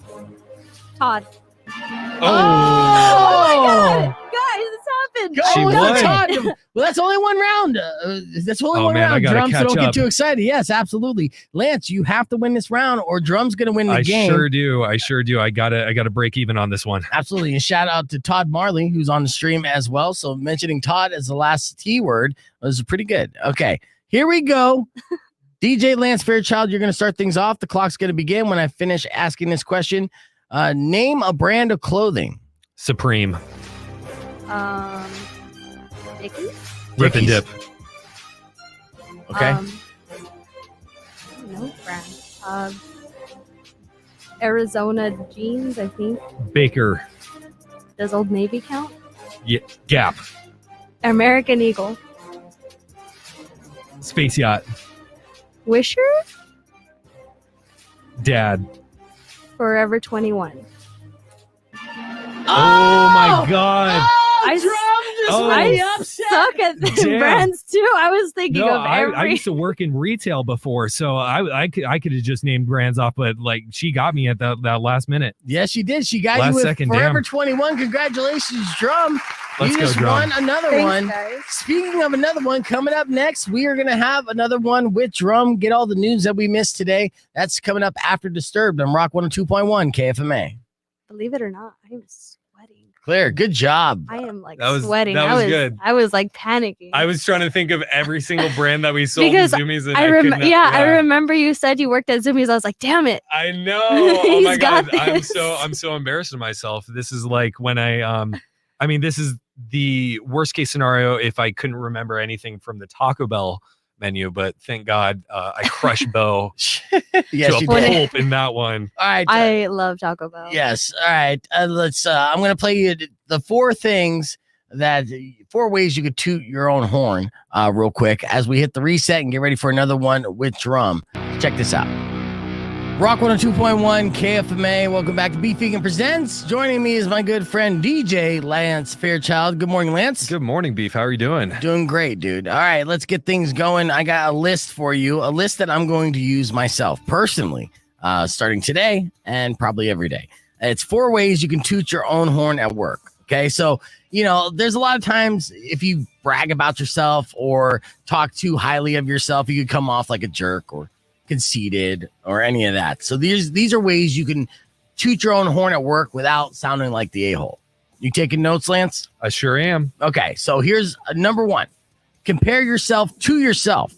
Todd. Oh my God. Guys, this happened. She won. Todd. Well, that's only one round. That's only one round. Drums, so don't get too excited. Yes, absolutely. Lance, you have to win this round or Drum's going to win the game. I sure do. I gotta break even on this one. Absolutely. And shout out to Todd Marley, who's on the stream as well. So mentioning Todd as the last T word was pretty good. Okay, here we go. DJ Lance Fairchild, you're going to start things off. The clock's going to begin when I finish asking this question. Name a brand of clothing. Supreme. Dickies? Rip and Dip. Okay. No brand. Arizona jeans, I think. Baker. Does Old Navy count? Yeah. Gap. American Eagle. Space Yacht. Wisher? Dad. Forever 21. Oh my God. I just Oh, made me I upset. suck at the Damn. brands too. I was thinking No, of I every. used to work in retail before, so I could have just named brands off, but like she got me at that last minute. Yes, she did. She got Last you with second, Forever damn. 21. Congratulations, Drum. Let's you go, just Drum. won another Thanks, one. guys. Speaking of another one, coming up next, we are going to have another one with Drum. Get all the news that we missed today. That's coming up after Disturbed on Rock 102.1 KFMA. Believe it or not, I am sweating. Claire, good job. I am like That was- sweating. that was good. I was like panicking. I was trying to think of every single brand that we sold Because in Zoomies, and I could not- I remember you said you worked at Zoomies. I was like, damn it. I know. Oh my He's got god, this. I'm so embarrassed of myself. This is like when I mean, this is the worst case scenario if I couldn't remember anything from the Taco Bell menu, but thank God I crushed Bo Yes, to you a did. pulp in that one. All right. I love Taco Bell. Yes. All right. Let's. I'm going to play you the four ways you could toot your own horn real quick as we hit the reset and get ready for another one with Drum. Check this out. Rock 102.1 KFMA. Welcome back to Beef Vegan Presents. Joining me is my good friend DJ Lance Fairchild. Good morning, Lance. Good morning, Beef. How are you doing? Doing great, dude. All right, let's get things going. I got a list for you, a list that I'm going to use myself personally, starting today and probably every day. It's 4 ways you can toot your own horn at work. Okay, so, there's a lot of times if you brag about yourself or talk too highly of yourself, you could come off like a jerk or conceited or any of that. So these are ways you can toot your own horn at work without sounding like the a-hole. You taking notes, Lance? I sure am. Okay, so here's number 1. Compare yourself to yourself.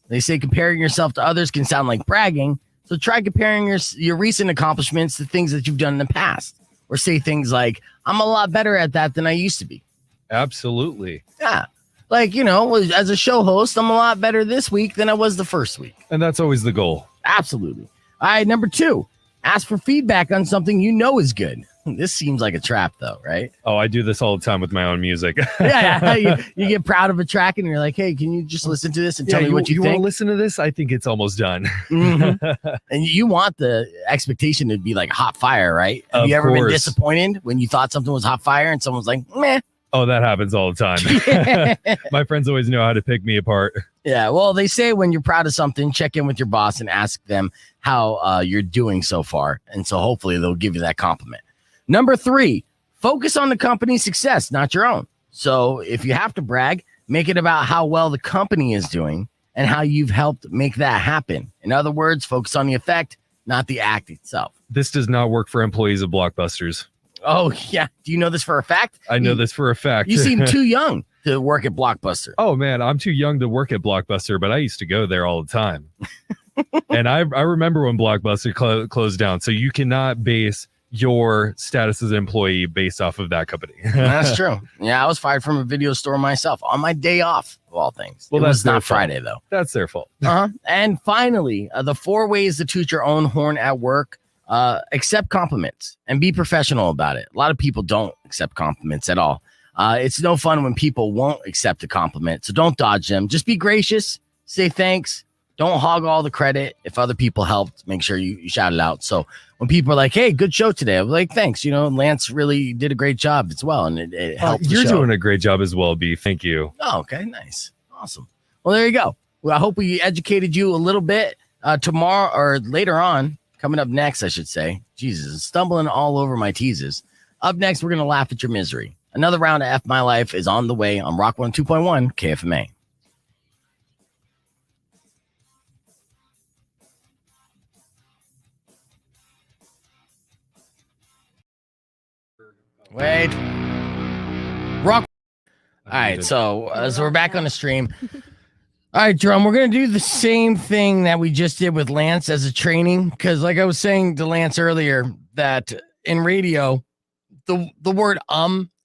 They say comparing yourself to others can sound like bragging, so try comparing your recent accomplishments to things that you've done in the past. Or say things like, I'm a lot better at that than I used to be. Absolutely. Yeah. Like, as a show host, I'm a lot better this week than I was the first week. And that's always the goal. Absolutely. All right, number 2, ask for feedback on something you know is good. This seems like a trap, though, right? Oh, I do this all the time with my own music. Yeah. You get proud of a track and you're like, hey, can you just listen to this and tell me what you want think? to listen to this? I think it's almost done. Mhm. And you want the expectation to be like hot fire, right? Have Of you ever been course. disappointed when you thought something was hot fire and someone's like, meh? Oh, that happens all the time. My friends always know how to pick me apart. Yeah, well, they say when you're proud of something, check in with your boss and ask them how you're doing so far. And so hopefully they'll give you that compliment. Number 3, focus on the company's success, not your own. So if you have to brag, make it about how well the company is doing and how you've helped make that happen. In other words, focus on the effect, not the act itself. This does not work for employees of Blockbusters. Oh, yeah. Do you know this for a fact? I know this for a fact. You seem too young to work at Blockbuster. Oh, man, I'm too young to work at Blockbuster, but I used to go there all the time. And I remember when Blockbuster closed down. So you cannot base your status as an employee based off of that company. That's true. Yeah, I was fired from a video store myself on my day off, of all things. Well, it that's was not their fault. Friday, though. That's their fault. And finally, the 4 ways to toot your own horn at work. Accept compliments and be professional about it. A lot of people don't accept compliments at all. It's no fun when people won't accept a compliment. So don't dodge them. Just be gracious. Say thanks. Don't hog all the credit. If other people helped, make sure you shout it out. So when people are like, hey, good show today, I'm like, thanks. Lance really did a great job as well. And it helped. You're the show. doing a great job as well, B. Thank you. Oh, okay. Nice. Awesome. Well, there you go. Well, I hope we educated you a little bit tomorrow or later on. Coming up next, I should say. Jesus, stumbling all over my teases. Up next, we're going to laugh at your misery. Another round of F My Life is on the way on Rock 102.1 KFMA. Wait. Rock. All right, so we're back on the stream. All right, Drum, we're going to do the same thing that we just did with Lance as a training. Because like I was saying to Lance earlier, that in radio, the word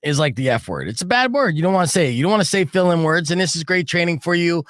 is like the F word. It's a bad word. You don't want to say it. You don't want to say fill-in words. And this is great training for you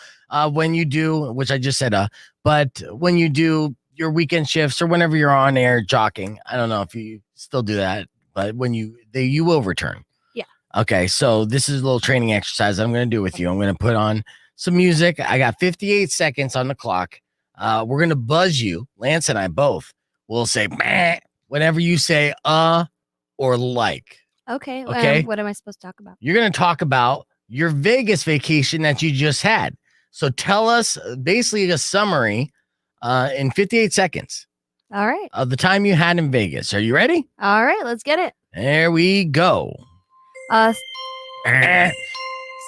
when you do, which I just said, but when you do your weekend shifts or whenever you're on air jockeying, I don't know if you still do that, but when you will return. Yeah. Okay, so this is a little training exercise I'm going to do with you. I'm going to put on some music. I got 58 seconds on the clock. We're going to buzz you. Lance and I both will say, meh, whenever you say, or like. Okay. Okay. What am I supposed to talk about? You're going to talk about your Vegas vacation that you just had. So tell us basically a summary in 58 seconds All right. of the time you had in Vegas. Are you ready? All right. Let's get it. There we go.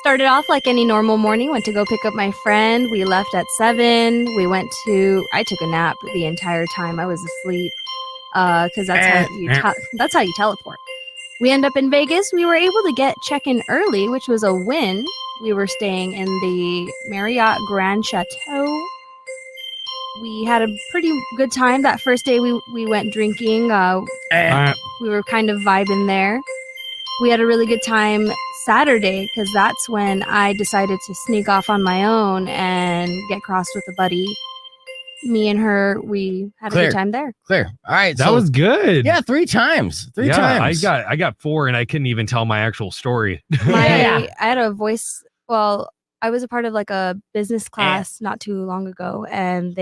Started off like any normal morning. Went to go pick up my friend. We left at 7. I took a nap the entire time. I was asleep because that's how you teleport. We end up in Vegas. We were able to get check-in early, which was a win. We were staying in the Marriott Grand Chateau. We had a pretty good time. That first day we went drinking. We were kind of vibing there. We had a really good time Saturday because that's when I decided to sneak off on my own and get crossed with a buddy. Me and her, we had a good time there. Clear. All right. That was good. Yeah, 3 times. Three times. I got 4 and I couldn't even tell my actual story. I had a voice. Well, I was a part of like a business class not too long ago, and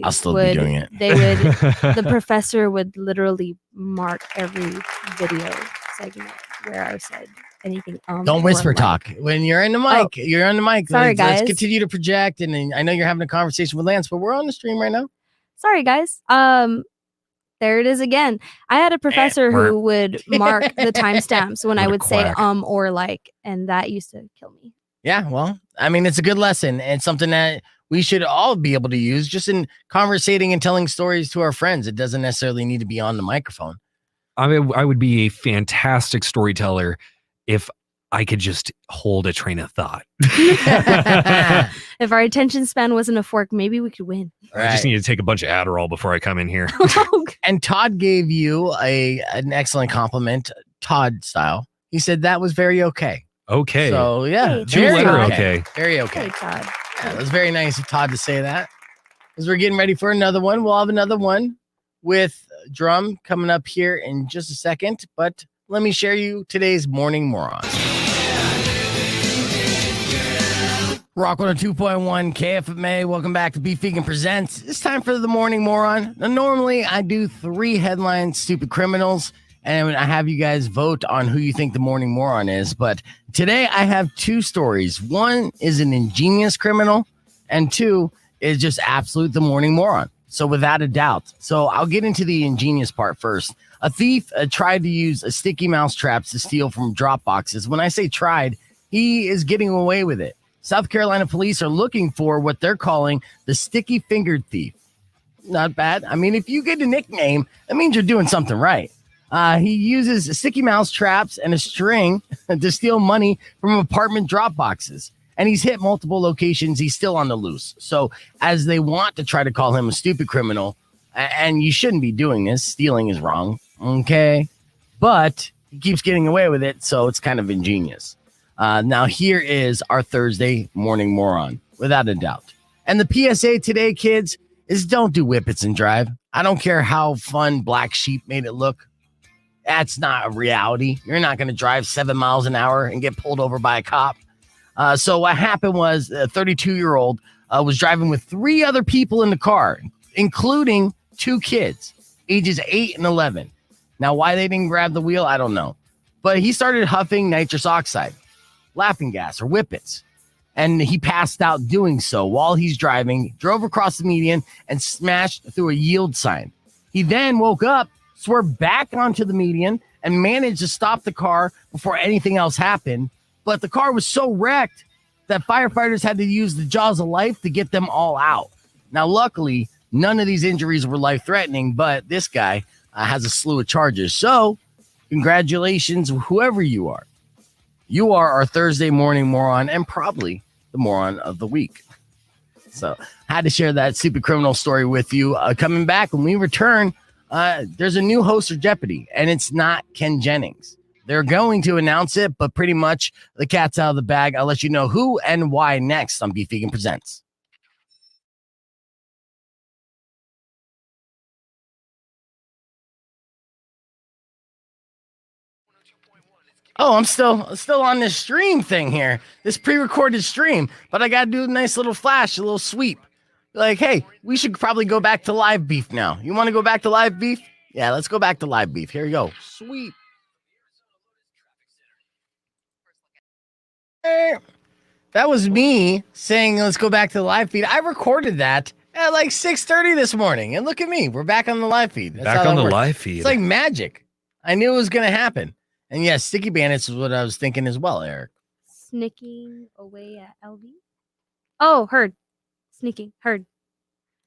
I'll still be doing it. The professor would literally mark every video segment where I said anything. Don't whisper talk when you're in the mic. You're on the mic. Sorry, guys. Let's continue to project. And I know you're having a conversation with Lance, but we're on the stream right now. Sorry, guys. There it is again. I had a professor who would mark the timestamps when I would say or like, and that used to kill me. Yeah, well, I mean, it's a good lesson and something that we should all be able to use just in conversating and telling stories to our friends. It doesn't necessarily need to be on the microphone. I mean, I would be a fantastic storyteller if I could just hold a train of thought. If our attention span wasn't a fork, maybe we could win. I just need to take a bunch of Adderall before I come in here. And Todd gave you an excellent compliment, Todd style. He said that was very okay. Okay. So yeah, Hey, very okay. Very okay. Hey, Todd. Yeah, it was very nice of Todd to say that. As we're getting ready for another one, we'll have another one with drum coming up here in just a second. But let me share you today's Morning Morons. Rock 102.1 KFMA. Welcome back to Beef Vegan Presents. It's time for the Morning Moron. Now, normally I do 3 headlines, stupid criminals, and I have you guys vote on who you think the Morning Moron is. But today I have 2 stories. One is an ingenious criminal, and 2 is just absolute the Morning Moron. So without a doubt. So I'll get into the ingenious part first. A thief tried to use a sticky mouse traps to steal from drop boxes. When I say tried, he is getting away with it. South Carolina police are looking for what they're calling the sticky fingered thief. Not bad. I mean, if you get a nickname, that means you're doing something right. He uses sticky mouse traps and a string to steal money from apartment drop boxes. And he's hit multiple locations. He's still on the loose. So as they want to try to call him a stupid criminal, and you shouldn't be doing this, stealing is wrong. Okay. But he keeps getting away with it. So it's kind of ingenious. Now here is our Thursday Morning Moron, without a doubt. And the PSA today, kids, is don't do whippets and drive. I don't care how fun Black Sheep made it look. That's not a reality. You're not going to drive 7 miles an hour and get pulled over by a cop. So what happened was a 32-year-old was driving with 3 other people in the car, including 2 kids, ages 8 and 11. Now, why they didn't grab the wheel, I don't know. But he started huffing nitrous oxide, laughing gas, or whippets. And he passed out doing so while he's driving, drove across the median, and smashed through a yield sign. He then woke up, swerved back onto the median, and managed to stop the car before anything else happened. But the car was so wrecked that firefighters had to use the jaws of life to get them all out. Now, luckily, none of these injuries were life-threatening, but this guy has a slew of charges. So, congratulations, whoever you are. You are our Thursday Morning Moron and probably the moron of the week. So, I had to share that stupid criminal story with you. Coming back, when we return, there's a new host of Jeopardy, and it's not Ken Jennings. They're going to announce it, but pretty much the cat's out of the bag. I'll let you know who and why next on Beef Vegan Presents. Oh, I'm still on this stream thing here, this pre-recorded stream, but I got to do a nice little flash, a little sweep. Like, hey, we should probably go back to live beef now. You want to go back to live beef? Yeah, let's go back to live beef. Here we go. Sweep. That was me saying, let's go back to the live feed. I recorded that at like 6:30 this morning. And look at me. We're back on the live feed. That's Back on the live feed. It's like magic. I knew it was going to happen. And yes, Sticky Bandits is what I was thinking as well, Eric. Snicking away at LV. Oh, heard. Sneaking. Heard.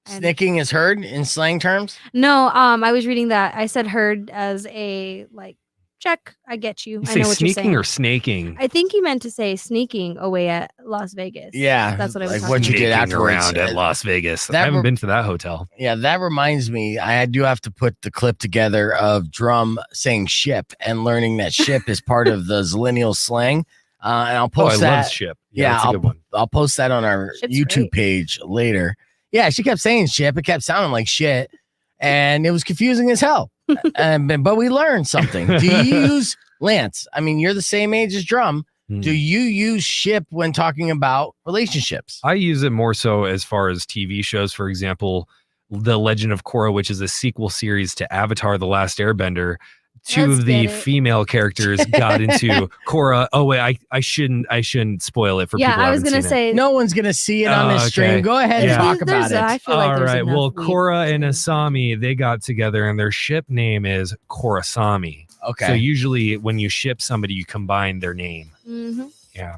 Snicking is heard in slang terms? No, I was reading that. I said heard as a like check. I get you. You I say know what you're sneaking saying. or snaking? I think he meant to say sneaking away at Las Vegas. Yeah, that's what I was like talking what you about. did Sneaking afterwards. around at Las Vegas. That I haven't re- been to that hotel. Yeah, that reminds me. I do have to put the clip together of Drum saying ship and learning that ship is part of the Zillennial slang. And I'll post that. I love ship. Yeah, that's a I'll, good one. I'll post that on our Ship's YouTube great. page later. Yeah, she kept saying ship. It kept sounding like shit. And it was confusing as hell. But we learned something. Do you use Lance? I mean, you're the same age as Drum. Do you use ship when talking about relationships? I use it more so as far as TV shows. For example, The Legend of Korra, which is a sequel series to Avatar: The Last Airbender. Two Let's of the get it. female characters got into Korra. Oh wait, I shouldn't spoil it for Yeah, people. I who was haven't gonna seen say No one's going to see it on Oh, this stream. okay. Go ahead and Yeah. talk about I it. feel like All there's right. enough Well, weed. Korra and Asami, they got together, and their ship name is Korrasami. Okay. So usually, when you ship somebody, you combine their name. Mhm. Yeah.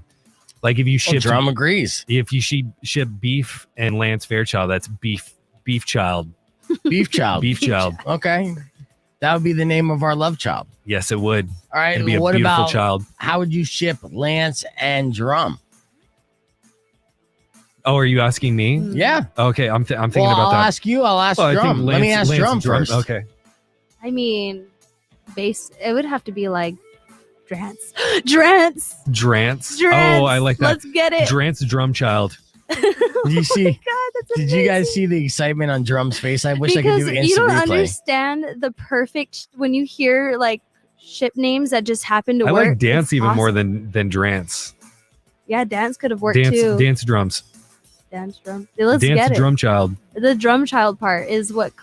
Like if you Well, ship Drum agrees. if you ship Beef and Lance Fairchild, that's Beef Child. Beef child. Beef Child. Okay. That would be the name of our love child. Yes, it would. All right. It'd be a What beautiful about child. how would you ship Lance and Drum? Oh, are you asking me? Yeah. Okay, I'm thinking Well, about I'll that. ask you. I'll ask Well, I think Drum. Let me ask Lance Drum and Drum. first. Okay. I mean, it would have to be like Drance. Drance. Drance. Drance. Oh, I like that. Let's get it. Drance Drum Child. Did you see? God, that's Did you guys see the excitement on Drum's face? I wish because I could do instant you don't replay. understand the perfect when you hear like ship names that just happen to I work. like Dance It's even more awesome. than Drance. Yeah, Dance could have worked too. Dance drums. Dance drum. Let's Dance get it. Drum Child. The drum child part is what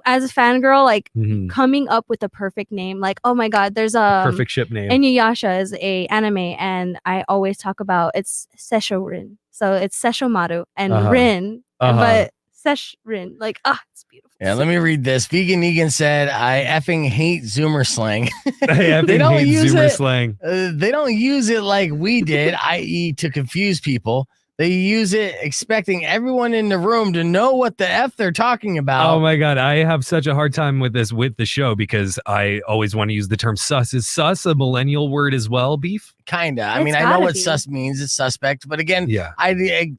as a fangirl, like Mhm. coming up with a perfect name. Like, oh my god, there's a Perfect ship name. Inuyasha is a anime, and I always talk about it's Sesshorin. So it's Sesshomaru and Uh-huh. Rin, Uh-huh. but Sesshorin, like it's beautiful. Yeah, let me read this. Vegan Negan said, I effing hate Zoomer slang. I They don't hate use Zoomer it. slang. They don't use it like we did, i.e., to confuse people. They use it expecting everyone in the room to know what the F they're talking about. Oh my god, I have such a hard time with this with the show because I always want to use the term sus. Is sus a millennial word as well, Beef? Kinda. I It's mean, I know gotta what be. sus means. It's suspect. But again, Yeah. I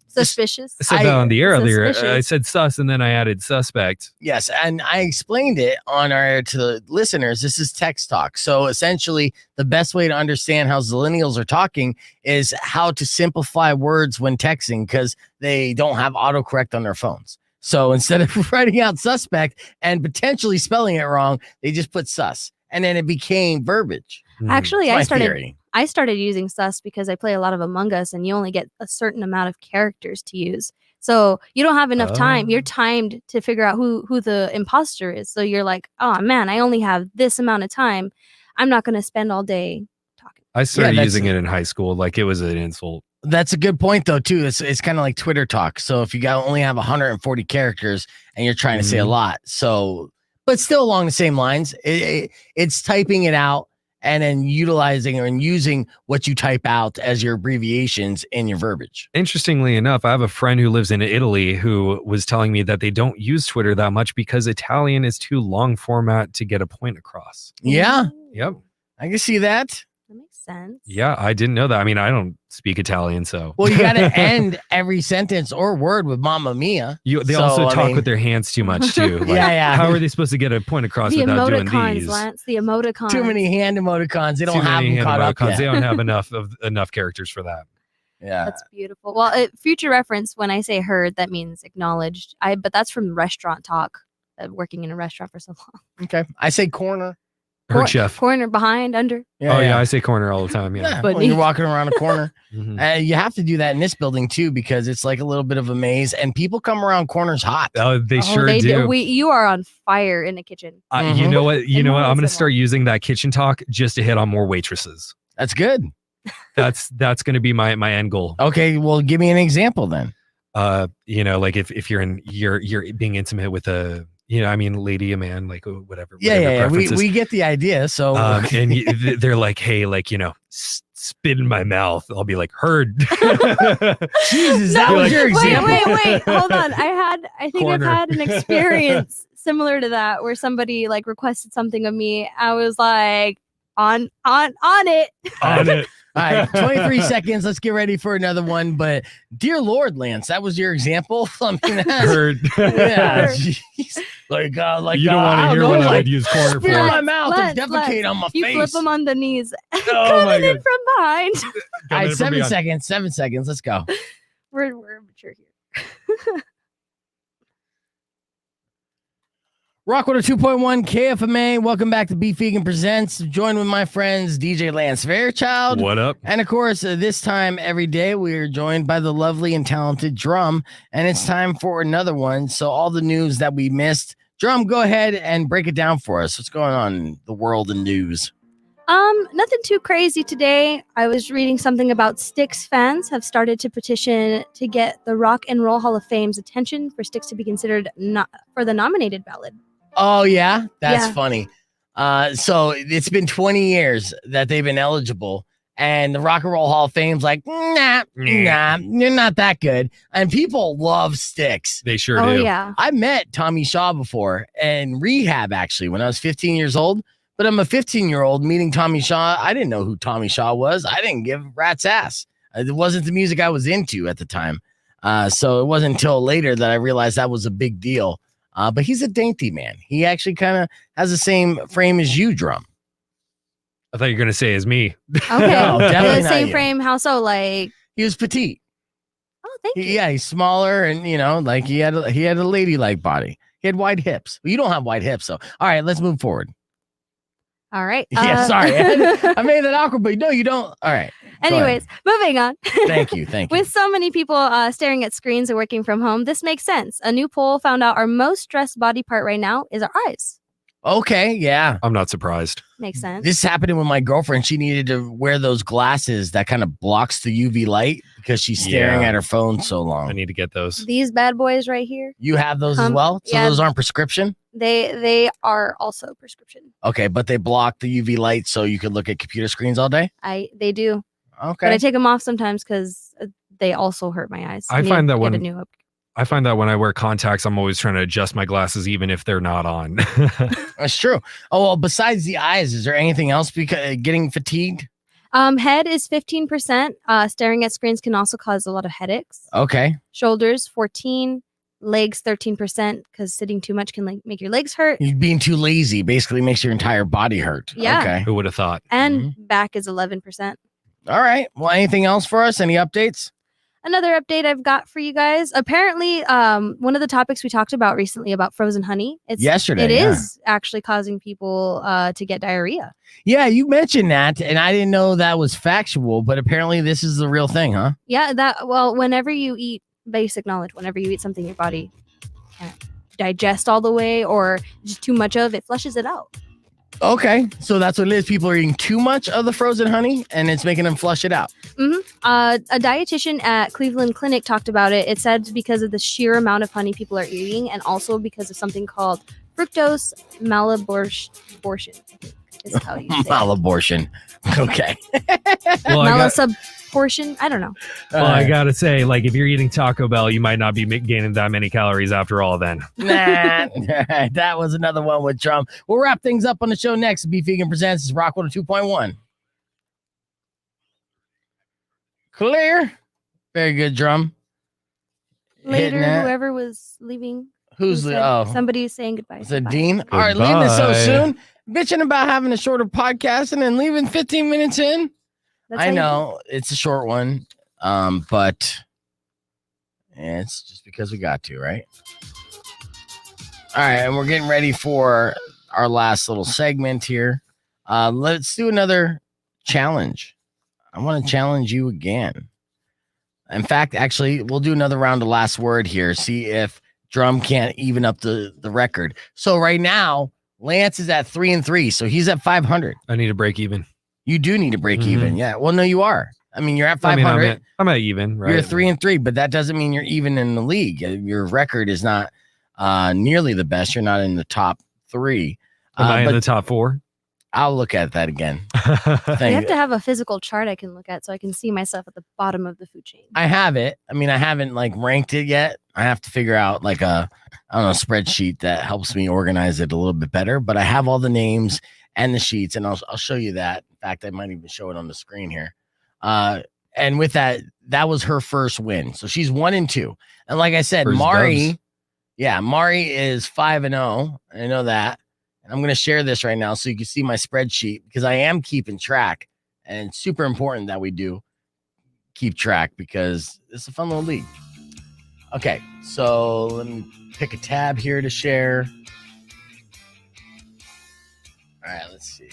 Suspicious. I said that on the air earlier. I Suspicious. said sus and then I added suspect. yes, and I explained it on our to the listeners. This is text talk. So essentially, the best way to understand how Zillennials are talking is how to simplify words when texting because they don't have autocorrect on their phones. So instead of writing out suspect and potentially spelling it wrong, they just put sus, and then it became verbiage. Actually, That's my I theory. started using sus because I play a lot of Among Us, and you only get a certain amount of characters to use. So you don't have enough time. You're timed to figure out who the imposter is. So you're like, oh man, I only have this amount of time. I'm not going to spend all day talking. I started that's- using it in high school like it was an insult. That's a good point, though, too. It's kind of like Twitter talk. So if you only have 140 characters and you're trying to say a lot, so but still along the same lines, it's typing it out and then utilizing and using what you type out as your abbreviations in your verbiage. Interestingly enough, I have a friend who lives in Italy who was telling me that they don't use Twitter that much because Italian is too long format to get a point across. Yeah, Yep. I can see that. That makes sense. Yeah, I didn't know that. I mean, I don't speak Italian, so. Well, you got to end every sentence or word with "Mamma Mia." They So, also I talk mean- with their hands too much too. Like, Yeah. How are they supposed to get a point across The without doing emoticons, these? Lance. The emoticons. Too many hand emoticons. They don't Too have many them caught up emoticons. yet. They don't have enough characters for that. Yeah. That's beautiful. Well, future reference, when I say heard, that means acknowledged. But that's from restaurant talk, working in a restaurant for so long. Okay. I say corner. Heard chef. Corner, behind, under. Yeah, I say corner all the time. Yeah. Yeah, But when you're walking around a corner. Mhm. You have to do that in this building too because it's like a little bit of a maze and people come around corners hot. Oh, they sure they do. You are on fire in the kitchen. You know what? You And know what? more I'm going to so. start using that kitchen talk just to hit on more waitresses. That's good. That's going to be my end goal. Okay, well, give me an example then. Like if you're being intimate with a, I mean, lady, a man, like whatever. Yeah. We get the idea. So, and they're like, hey, like, spit in my mouth. I'll be like, heard. Jesus, that was your example. Wait, hold on. I think I've had an experience similar to that where somebody like requested something of me. I was like, on it. On it. All right, 23 seconds. Let's get ready for another one. But dear Lord, Lance, that was your example. I mean, heard. Yeah, like you don't want to hear when I would use corner spit in my mouth and defecate on my you face. flip them on the knees. Oh coming in from behind. All right, 7 seconds. 7 seconds. Let's go. We're mature here. Rock 2.1 KFMA. Welcome back to Beef Vegan Presents. Joined with my friends DJ Lance Fairchild. What up? And of course, this time every day we are joined by the lovely and talented Drum. And it's time for another one. So all the news that we missed, Drum, go ahead and break it down for us. What's going on in the world and news? Nothing too crazy today. I was reading something about Styx fans have started to petition to get the Rock and Roll Hall of Fame's attention for Styx to be considered not for the nominated ballot. Oh, yeah? That's Yeah. funny. So it's been 20 years that they've been eligible, and the Rock and Roll Hall of Fame's like, nah, you're not that good. And people love Styx. They sure Oh do. yeah. I met Tommy Shaw before in rehab, actually, when I was 15 years old. But I'm a 15-year-old meeting Tommy Shaw. I didn't know who Tommy Shaw was. I didn't give a rat's ass. It wasn't the music I was into at the time. So it wasn't until later that I realized that was a big deal. But he's a dainty man. He actually kind of has the same frame as you, Drum. I thought you were going to say as me. Okay. No, definitely The not same you. frame. How so? Like, He was petite. oh, thank you. Yeah, he's smaller, and like he had a ladylike body. He had wide hips. Well, you don't have wide hips, so all right. Let's move forward. All right. Yeah, sorry, I made that awkward, but no, you don't. All right. Go Anyways, moving on. Thank you. With so many people staring at screens and working from home, this makes sense. A new poll found out our most stressed body part right now is our eyes. Okay, yeah. I'm not surprised. Makes sense. This happened with my girlfriend. She needed to wear those glasses that kind of blocks the UV light because she's staring Yeah. at her phone so long. I need to get those. These bad boys right here, You have those as well? So yeah. those aren't prescription? they are also prescription. Okay, but they block the UV light so you can look at computer screens all day? They do. Okay. But I take them off sometimes because they also hurt my eyes. I find that Get when a new I find that when I wear contacts, I'm always trying to adjust my glasses, even if they're not on. That's true. Oh, well, besides the eyes, is there anything else getting fatigued? Head is 15%. Staring at screens can also cause a lot of headaches. Okay. Shoulders 14, legs 13% because sitting too much can make your legs hurt. You being too lazy basically makes your entire body hurt. Yeah. Okay. Who would have thought? And back is 11%. All right. Well, anything else for us? Any updates? Another update I've got for you guys. Apparently, one of the topics we talked about recently about frozen honey. Yesterday, It yeah. is actually causing people to get diarrhea. Yeah, you mentioned that, and I didn't know that was factual, but apparently this is the real thing, huh? Yeah, whenever you eat, basic knowledge, whenever you eat something your body can't digest all the way or just too much of, it flushes it out. Okay, so that's what it is. People are eating too much of the frozen honey, and it's making them flush it out. Mm-hmm. A dietitian at Cleveland Clinic talked about it. It said because of the sheer amount of honey people are eating, and also because of something called fructose malabortion. I think is how you say it. Malabortion. Okay. Well, Malasubportion. I don't know. Well, I gotta say, like, if you're eating Taco Bell, you might not be gaining that many calories after all. Then, Nah, that was another one with Drum. We'll wrap things up on the show next. Beef Vegan Presents is Rock 2.1. Clear. Very good, Drum. Hitting Later, that. whoever was leaving. Who's who the? said- Oh, somebody's saying goodbye. is it Goodbye. Dean? All right, leaving it so Goodbye. soon. Bitching about having a shorter podcast and then leaving 15 minutes in. That's I how you- know it's a short one, but it's just because we got to, right? All right, and we're getting ready for our last little segment here. Let's do another challenge. I want to challenge you again. In fact, actually, we'll do another round of last word here. See if Drum can't even up the record. So right now, Lance is at 3-3, so he's at 500. I need to break even. You do need to break even. Yeah. Well, no, you are. I mean, you're at I 500. mean, I'm at even, right? You're 3-3, but that doesn't mean you're even in the league. Your record is not nearly the best. You're not in the top 3. Am I in the top 4? I'll look at that again. You have to have a physical chart I can look at so I can see myself at the bottom of the food chain. I have it. I mean, I haven't like ranked it yet. I have to figure out like a spreadsheet that helps me organize it a little bit better. But I have all the names and the sheets, and I'll show you that. In fact, I might even show it on the screen here. And with that was her first win. So she's 1-2. And like I said, First Mari, dubs. Mari is 5-0. I know that. And I'm going to share this right now so you can see my spreadsheet because I am keeping track. And it's super important that we do keep track because it's a fun little league. Okay, so let me pick a tab here to share. All right, let's see.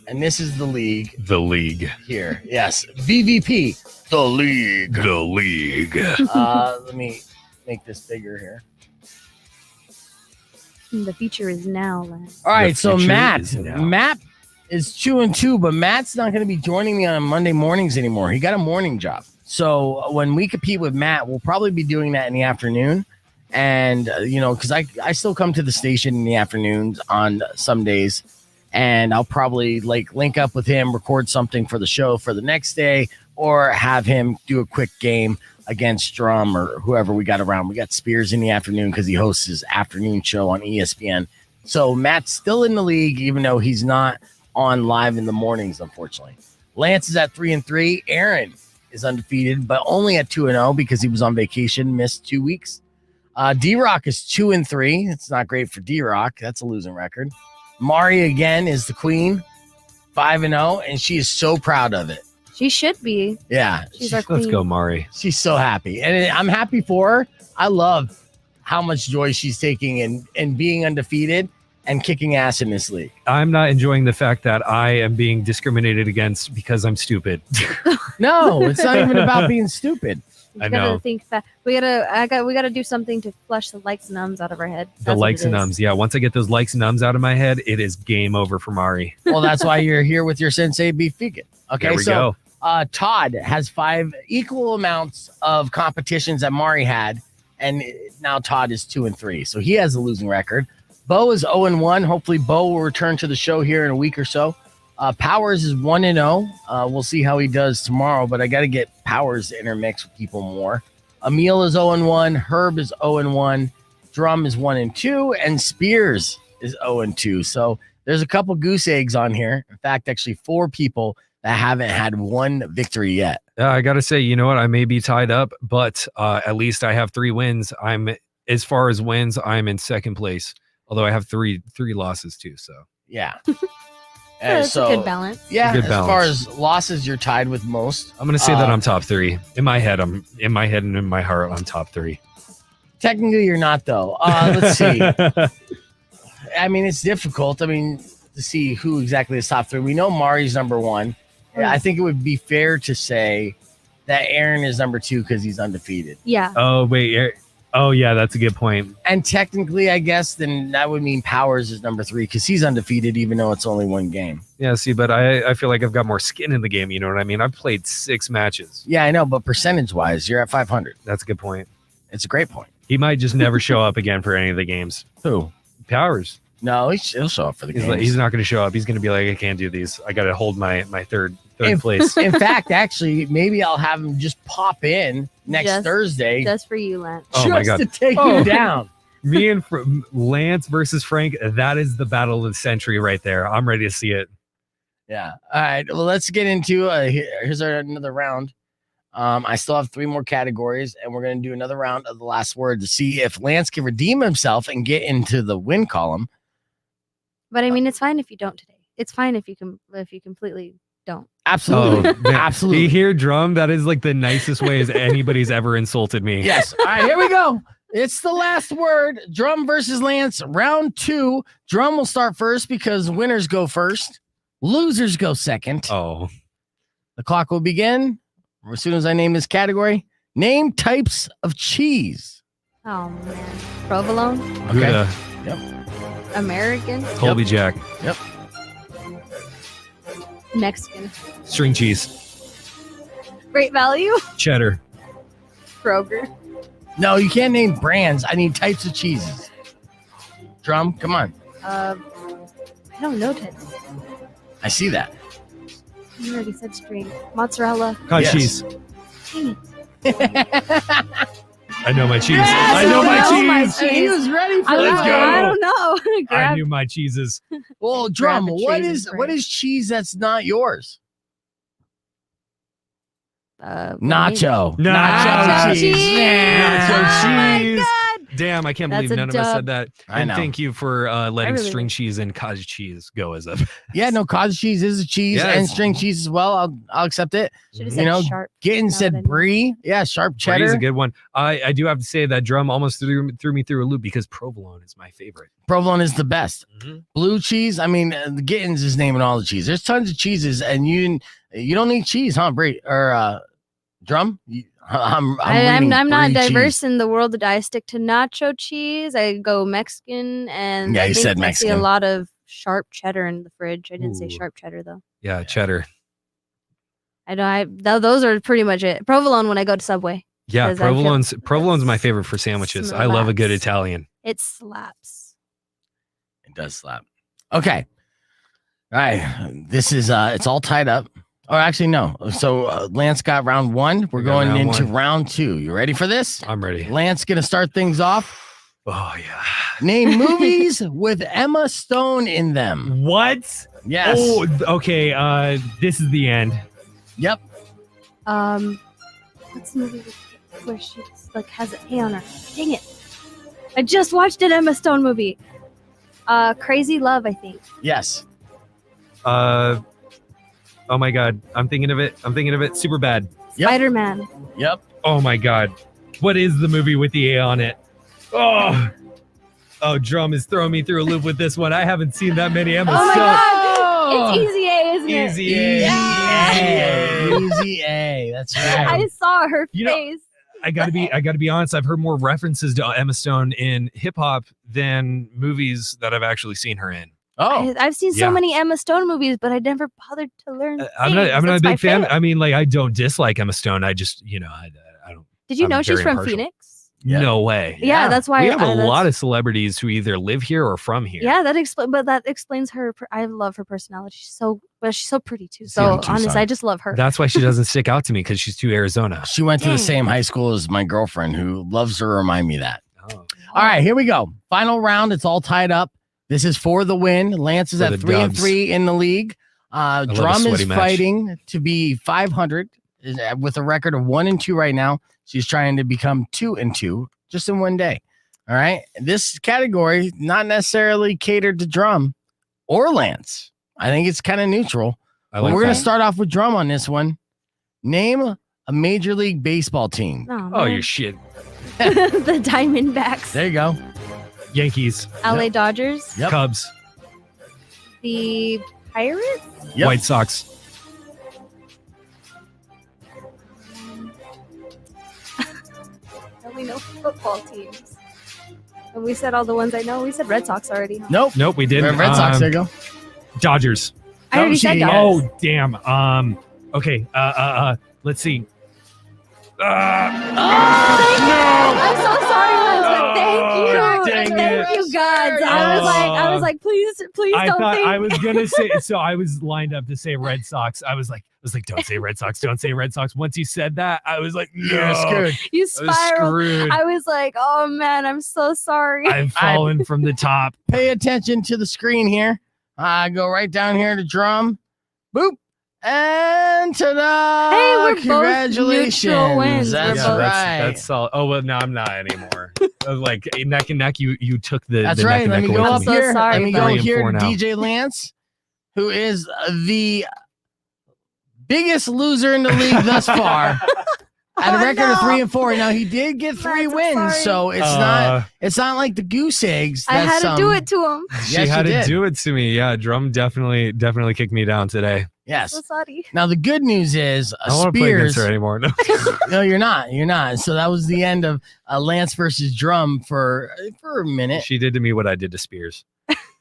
And this is the league. The league. Here. Yes. VVP. The league. The league. Let me make this bigger here. The feature is now, Lance. All right, so Matt is 2-2, but Matt's not going to be joining me on Monday mornings anymore. He got a morning job. So when we compete with Matt, we'll probably be doing that in the afternoon. And, because I still come to the station in the afternoons on some days. And I'll probably link up with him, record something for the show for the next day, or have him do a quick game against Drum or whoever we got around. We got Spears in the afternoon because he hosts his afternoon show on ESPN. So Matt's still in the league, even though he's not on live in the mornings, unfortunately. Lance is at 3-3. Aaron is undefeated, but only at 2-0 because he was on vacation, missed 2 weeks. D-Rock is 2-3. It's not great for D-Rock. That's a losing record. Mari again is the queen, 5-0, and she is so proud of it. She should be. Yeah. She's our queen. Let's go, Mari. She's so happy. And I'm happy for her. I love how much joy she's taking in being undefeated and kicking ass in this league. I'm not enjoying the fact that I am being discriminated against because I'm stupid. No, it's not even about being stupid. I know. Think that we gotta do something to flush the likes and ums out of our head. The likes and ums. Yeah. Once I get those likes and ums out of my head, it is game over for Mari. Well, that's why you're here with your sensei Beef Vegan. Okay. There we go. Todd has 5 equal amounts of competitions that Mari had, and now Todd is 2-3. So he has a losing record. Bo is 0-1. Hopefully Bo will return to the show here in a week or so. Powers is 1-0. We'll see how he does tomorrow, but I got to get Powers to intermix with people more. Emil is 0-1. Herb is 0-1. Drum is 1-2, and Spears is 0-2. So there's a couple goose eggs on here. In fact, actually 4 people that haven't had one victory yet. I got to say, you know what? I may be tied up, but at least I have 3 wins. As far as wins, I'm in second place, although I have three losses too. So yeah. That's a good balance. Yeah, good as balance. far as losses, you're tied with most. I'm going to say that I'm top 3. In my head and in my heart, I'm top 3. Technically, you're not, though. Let's see. I mean, it's difficult. I mean, to see who exactly is top 3. We know Mari's number 1. I think it would be fair to say that Aaron is number 2 because he's undefeated. Yeah. Oh, wait. Oh, yeah, that's a good point. And technically, I guess, then that would mean Powers is number 3 because he's undefeated, even though it's only 1 game. Yeah, see, but I feel like I've got more skin in the game. You know what I mean? I've played 6 matches. Yeah, I know, but percentage-wise, you're at 500. That's a good point. It's a great point. He might just never show up again for any of the games. Who? Powers. No, he'll show up for the games. He's not going to show up. He's going to be like, I can't do these. I got to hold my third place. In fact, actually, maybe I'll have him just pop in next Thursday. Just for you, Lance. Oh my God. To take you down. Me and Lance versus Frank, that is the battle of the century right there. I'm ready to see it. Yeah. All right. Well, let's get into here's another round. I still have 3 more categories, and we're going to do another round of the last word to see if Lance can redeem himself and get into the win column. But I mean, it's fine if you don't today. It's fine if you completely don't. Absolutely. Oh, man. Absolutely. You hear Drum? That is like the nicest way as anybody's ever insulted me. Yes. All right, here we go. It's the last word. Drum versus Lance, round 2. Drum will start first because winners go first. Losers go second. Oh. The clock will begin as soon as I name this category. Name types of cheese. Oh, man. Provolone? Okay. Gouda. Yep. American? Colby Jack. Yep. Mexican. String cheese. Great value. Cheddar. Kroger. No, you can't name brands. I need types of cheeses. Drum, come on. I don't know types. I see that. You already said string. Mozzarella. Cottage cheese. Dang it. I know my cheese. Yes, I know my cheese. He was ready for Let's that. go. I don't know. I knew my cheeses. Well, Drum, Grab the what cheese is cheese that's not yours? Nacho. Nacho cheese. Nacho cheese. God. Damn, I can't That's believe a none of us dub. said that. I And know. thank you for letting really string like- cheese and cottage cheese go as a. Yeah, no, cottage cheese is a cheese Yes. and string cheese as well. I'll accept it. Should have You said know, sharp. Getting Now that I said know. brie. Yeah, sharp Cheddar cheddar. is a good one. I do have to say that Drum almost threw me through a loop because provolone is my favorite. Provolone is the best. Mhm. Blue cheese. I mean, Gittins is naming all the cheese. There's tons of cheeses, and you don't need cheese, huh, Brie or Drum? I'm reading I'm not brie diverse cheese. in the world. I stick to nacho cheese. I go Mexican, and Yeah, I you think said I see a Mexican. lot of sharp cheddar in the fridge. I didn't say Ooh. sharp cheddar though. Yeah, cheddar. Those are pretty much it. Provolone when I go to Subway. Yeah, 'Cause I feel- provolone's my favorite for sandwiches. I love a good Slaps. Italian. It slaps. It does slap. Okay. All right. This is it's all tied up. Or actually, no. So Lance got round one. We're We got going round into one. round two. You ready for this? I'm ready. Lance gonna start things off. Oh yeah. Name movies with Emma Stone in them. What? Yes. Oh, okay. This is the end. Yep. What's the movie where she like has a hay on her? Dang it! I just watched an Emma Stone movie. Crazy Love, I think. Yes. Oh my God. I'm thinking of it. Super bad. Yep. Spider-Man. Yep. Oh my God. What is the movie with the A on it? Oh. Oh, Drum is throwing me through a loop with this one. I haven't seen that many Emma Oh my Stone. God! It's Easy A, isn't it? Easy A. Yeah. Easy A. That's right. I saw her You know, face. I gotta be honest. I've heard more references to Emma Stone in hip hop than movies that I've actually seen her in. Oh. I've seen so Yeah. many Emma Stone movies, but I never bothered to learn. I'm not things. a That's big my fan. favorite. I mean, like, I don't dislike Emma Stone. I just, I don't. Did you I'm know she's very from impartial. Phoenix? Yeah. No way. Yeah, that's why We have a that's- lot of celebrities who either live here or from here. Yeah, that explains her. I love her personality. She's so pretty too. See, So I'm Tucson. honestly, I just love her. That's why she doesn't stick out to me because she's too Arizona. She went to the Dang. same high school as my girlfriend who loves to remind me that. Oh. All right, here we go. Final round. It's all tied up. This is for the win. Lance is For at the 3-3 in the league. love a Drum is sweaty match. fighting to be 500 with a record of 1-2 right now. She's trying to become 2-2 just in one day. All right. This category not necessarily catered to Drum or Lance. I think it's kind of neutral. I But like we're going that. to start off with Drum on this one. Name a Major League Baseball team. Oh, Oh, man. you're shit. The Diamondbacks, There you go. Yankees, LA Dodgers, Yep. Cubs, the Pirates. Yep. White Sox. I only know football teams. And we said all the ones I know. We said Red Sox already. Huh? Nope. Nope, we didn't. Red Sox. There you go. Dodgers. I already said yeah. Dodgers. Oh, damn. Okay. Let's see. I'm so sorry, Liz, but thank you. dang Thank it. you, gods. I was like, please I don't thought think. I was gonna say. So I was lined up to say Red Sox. I was like, don't say Red Sox. Don't say Red Sox. Once you said that, I was like, no, You're screwed. You I was spiraled. screwed. I was like, oh man, I'm so sorry. I've fallen from the top. Pay attention to the screen here. Go right down here to Drum. Boop. And ta-da! Hey, we're both Congratulations. neutral wins. We're That's both- right. That's solid. Oh well, no, I'm not anymore. I was like neck and neck. You took the. That's the right. Neck Let and me neck go away up from me. so here. sorry, Let me go buddy. 3 and here 4 to now. DJ Lance, who is the biggest loser in the league thus far. At a Oh, record of no. 3 and 4. Now he did get 3 Lance, I'm wins, sorry. so it's not like the goose eggs. I that had to do it to him. She Yes, had you to did. do it to me. Yeah, Drum definitely kicked me down today. Yes. So sorry. Now the good news is I don't want to play against Spears. her anymore. No. No, you're not. You're not. So that was the end of Lance versus Drum for a minute. She did to me what I did to Spears.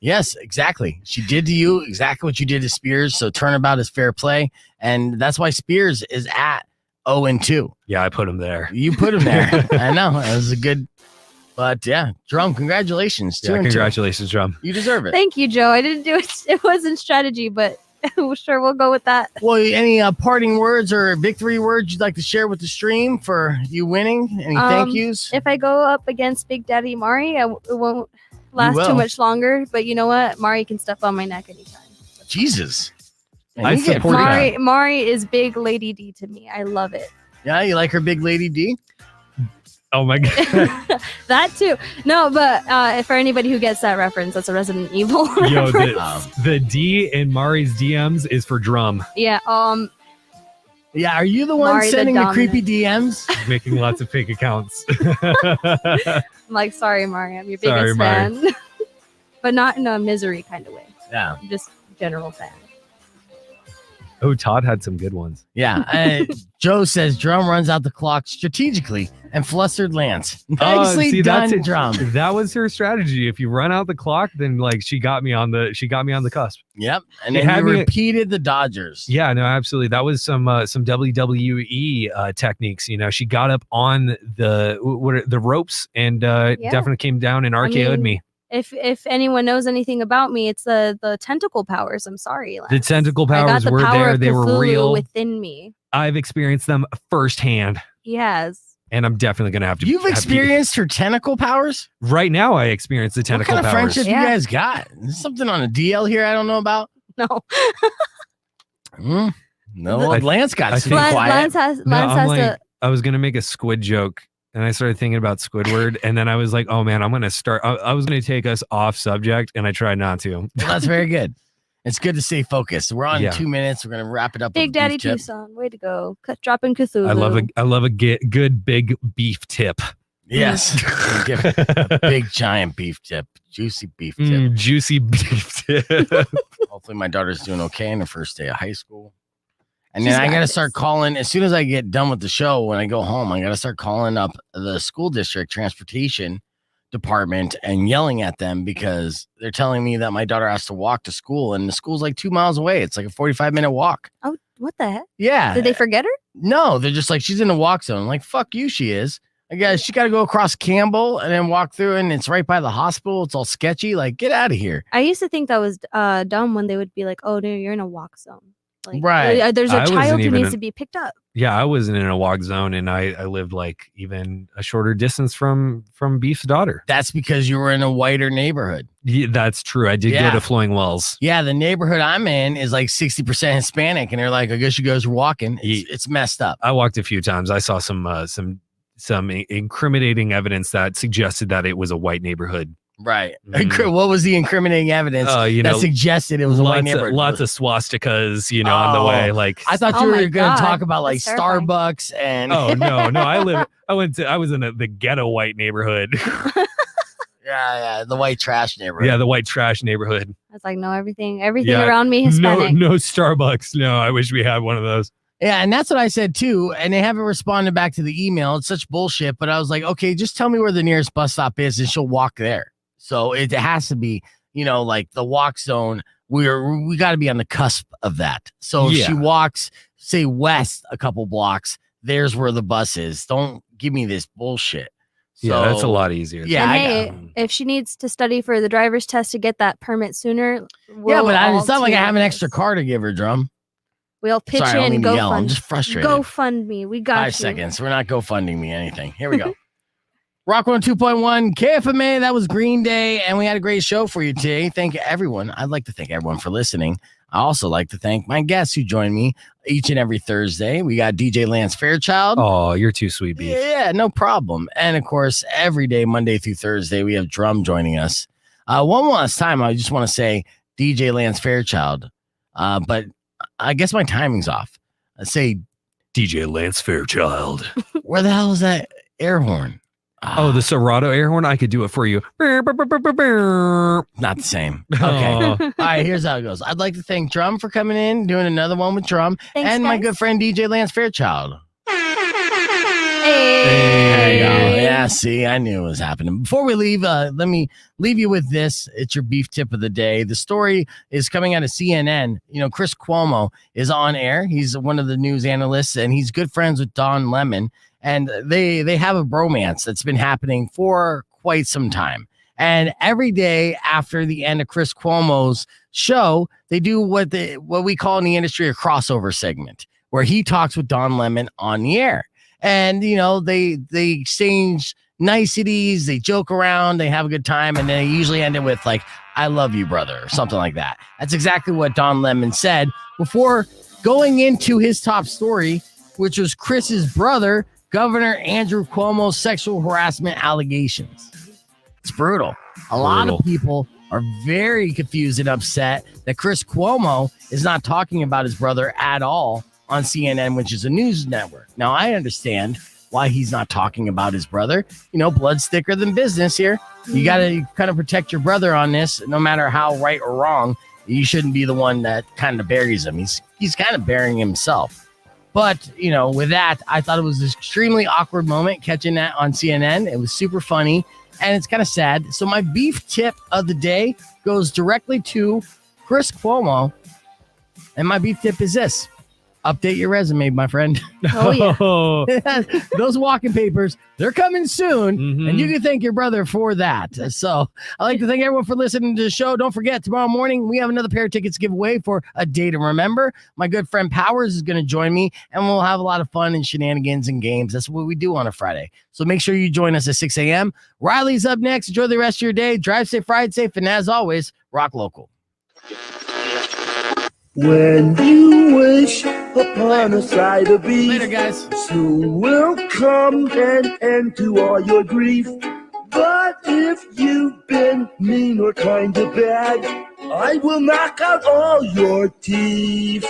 Yes, exactly. She did to you exactly what you did to Spears. So turnabout is fair play. And that's why Spears is at 0-2. Yeah, I put him there. You put him there. I know. That was a good. But yeah, Drum, congratulations. 2-2. Congratulations, Drum. You deserve it. Thank you, Joe. I didn't do it. It wasn't strategy, but sure, we'll go with that. Well, any parting words or victory words you'd like to share with the stream for you winning? Any thank yous? If I go up against Big Daddy Mari, it won't last too much longer. But you know what? Mari can step on my neck anytime. Jesus. Man, I support that. Mari is big Lady D to me. I love it. Yeah, you like her big Lady D? Oh my god. That too. No, but for anybody who gets that reference, that's a Resident Evil Yo, reference. the D in Mari's DMs is for Drum. Yeah. Yeah, are you the one Mari sending the dominant. creepy DMs? Making lots of fake accounts. I'm like, sorry, Mari. I'm your biggest Mari. fan. But not in a misery kind of way. Yeah. I'm just general fan. Oh, Todd had some good ones. Yeah. Joe says Drum runs out the clock strategically and flustered Lance. Nicely done, that's it. Drum. That was her strategy. If you run out the clock, then like she got me on the cusp. Yep. And It then had you me- repeated the Dodgers. Yeah, no, absolutely. That was some WWE techniques. You know, she got up on the ropes and definitely came down and RKO'd me. If anyone knows anything about me, it's the tentacle powers. I'm sorry, Lance. The tentacle I got powers the were power there. of They were Cthulhu real. within me. I've experienced them firsthand, He has. and I'm definitely gonna have to. You've experienced her tentacle powers? Right now, I experience the What tentacle kind of powers. friendship you guys got? There's something on a DL here I don't know about? No. No, Lance got super Lance, quiet. Lance has I'm like, to. I was gonna make a squid joke, and I started thinking about Squidward, and then I was like, "Oh man, I'm gonna start." I was gonna take us off subject, and I tried not to. Well, that's very good. It's good to stay focused. We're on 2 minutes. We're gonna wrap it up. Big with Daddy beef tip. Tucson, way to go! Dropping Cthulhu. I love a good big beef tip. Yes, give it a big giant beef tip, juicy beef tip, Juicy beef tip. Hopefully, my daughter's doing okay in her first day of high school. And then I got to start calling as soon as I get done with the show. When I go home, I got to start calling up the school district transportation department and yelling at them because they're telling me that my daughter has to walk to school and the school's like 2 miles away. It's like a 45-minute walk. Oh, what the heck? Yeah. Did they forget her? No, they're just like, she's in the walk zone. I'm like, fuck you, she is. I guess she got to go across Campbell and then walk through, and it's right by the hospital. It's all sketchy. Like, get out of here. I used to think that was dumb when they would be like, "Oh, no, you're in a walk zone." Like, Right. There's a I wasn't child who even needs in- to be picked up. Yeah, I wasn't in a walk zone, and I lived like even a shorter distance from Beef's daughter. That's because you were in a whiter neighborhood. Yeah, that's true. I did Yeah. go to Flowing Wells. Yeah, the neighborhood I'm in is like 60% Hispanic, and they're like, I guess you guys are walking. It's messed up. I walked a few times. I saw some incriminating evidence that suggested that it was a white neighborhood. Right. What was the incriminating evidence that suggested it was a white neighborhood? Lots of swastikas, on the way. Like, I thought you were going to talk about like That's terrifying. Starbucks and. oh no, I was in the ghetto white neighborhood. Yeah, the white trash neighborhood. Yeah, the white trash neighborhood. I was like, no, everything Yeah. around me Hispanic. No Starbucks. No, I wish we had one of those. Yeah, and that's what I said too. And they haven't responded back to the email. It's such bullshit. But I was like, okay, just tell me where the nearest bus stop is, and she'll walk there. So it has to be, like the walk zone. We got to be on the cusp of that. So if she walks, say west a couple blocks, there's where the bus is. Don't give me this bullshit. Yeah, that's a lot easier. Yeah, And hey, if she needs to study for the driver's test to get that permit sooner, but it's not like I have an extra car to give her, Drum. We'll pitch Sorry, I don't in. mean to Go yell. I'm fund. just frustrated. Go fund me. We got 5 you. seconds. We're not GoFunding me anything. Here we go. Rock 102.1 KFMA. That was Green Day, and we had a great show for you today. Thank you, everyone. I'd like to thank everyone for listening. I also like to thank my guests who join me each and every Thursday. We got DJ Lance Fairchild. Oh, you're too sweet, Beef. Yeah, no problem. And of course, every day, Monday through Thursday, we have Drum joining us. One last time, I just want to say DJ Lance Fairchild, but I guess my timing's off. I say DJ Lance Fairchild. Where the hell is that air horn? Oh, the Serato air horn? I could do it for you. Not the same. Okay. Oh. All right, here's how it goes. I'd like to thank Drum for coming in, doing another one with Drum, Thanks, and my guys. good friend DJ Lance Fairchild. Hey. There you go. Yeah, see, I knew it was happening. Before we leave, let me leave you with this. It's your beef tip of the day. The story is coming out of CNN. You know, Chris Cuomo is on air. He's one of the news analysts, and he's good friends with Don Lemon. And they have a bromance that's been happening for quite some time. And every day after the end of Chris Cuomo's show, they do what we call in the industry a crossover segment, where he talks with Don Lemon on the air. And, you know, they exchange niceties, they joke around, they have a good time, and then they usually end it with, like, I love you, brother, or something like that. That's exactly what Don Lemon said before going into his top story, which was Chris's brother, Governor Andrew Cuomo's sexual harassment allegations. It's brutal. A lot of people are very confused and upset that Chris Cuomo is not talking about his brother at all on CNN, which is a news network. Now, I understand why he's not talking about his brother. You know, blood's thicker than business here. You got to kind of protect your brother on this, no matter how right or wrong. You shouldn't be the one that kind of buries him. He's kind of burying himself. But, you know, with that, I thought it was an extremely awkward moment catching that on CNN. It was super funny. And it's kind of sad. So my beef tip of the day goes directly to Chris Cuomo. And my beef tip is this. Update your resume, my friend. Oh, yeah. Those walking papers, they're coming soon. And you can thank your brother for that. So I'd like to thank everyone for listening to the show. Don't forget, tomorrow morning, we have another pair of tickets to give away for a day to remember. My good friend Powers is going to join me, and we'll have a lot of fun and shenanigans and games. That's what we do on a Friday. So make sure you join us at 6 a.m. Riley's up next. Enjoy the rest of your day. Drive safe, ride safe, and as always, rock local. When you wish upon a side of beef, later, guys. Soon will come an end to all your grief. But if you've been mean or kind of bad, I will knock out all your teeth.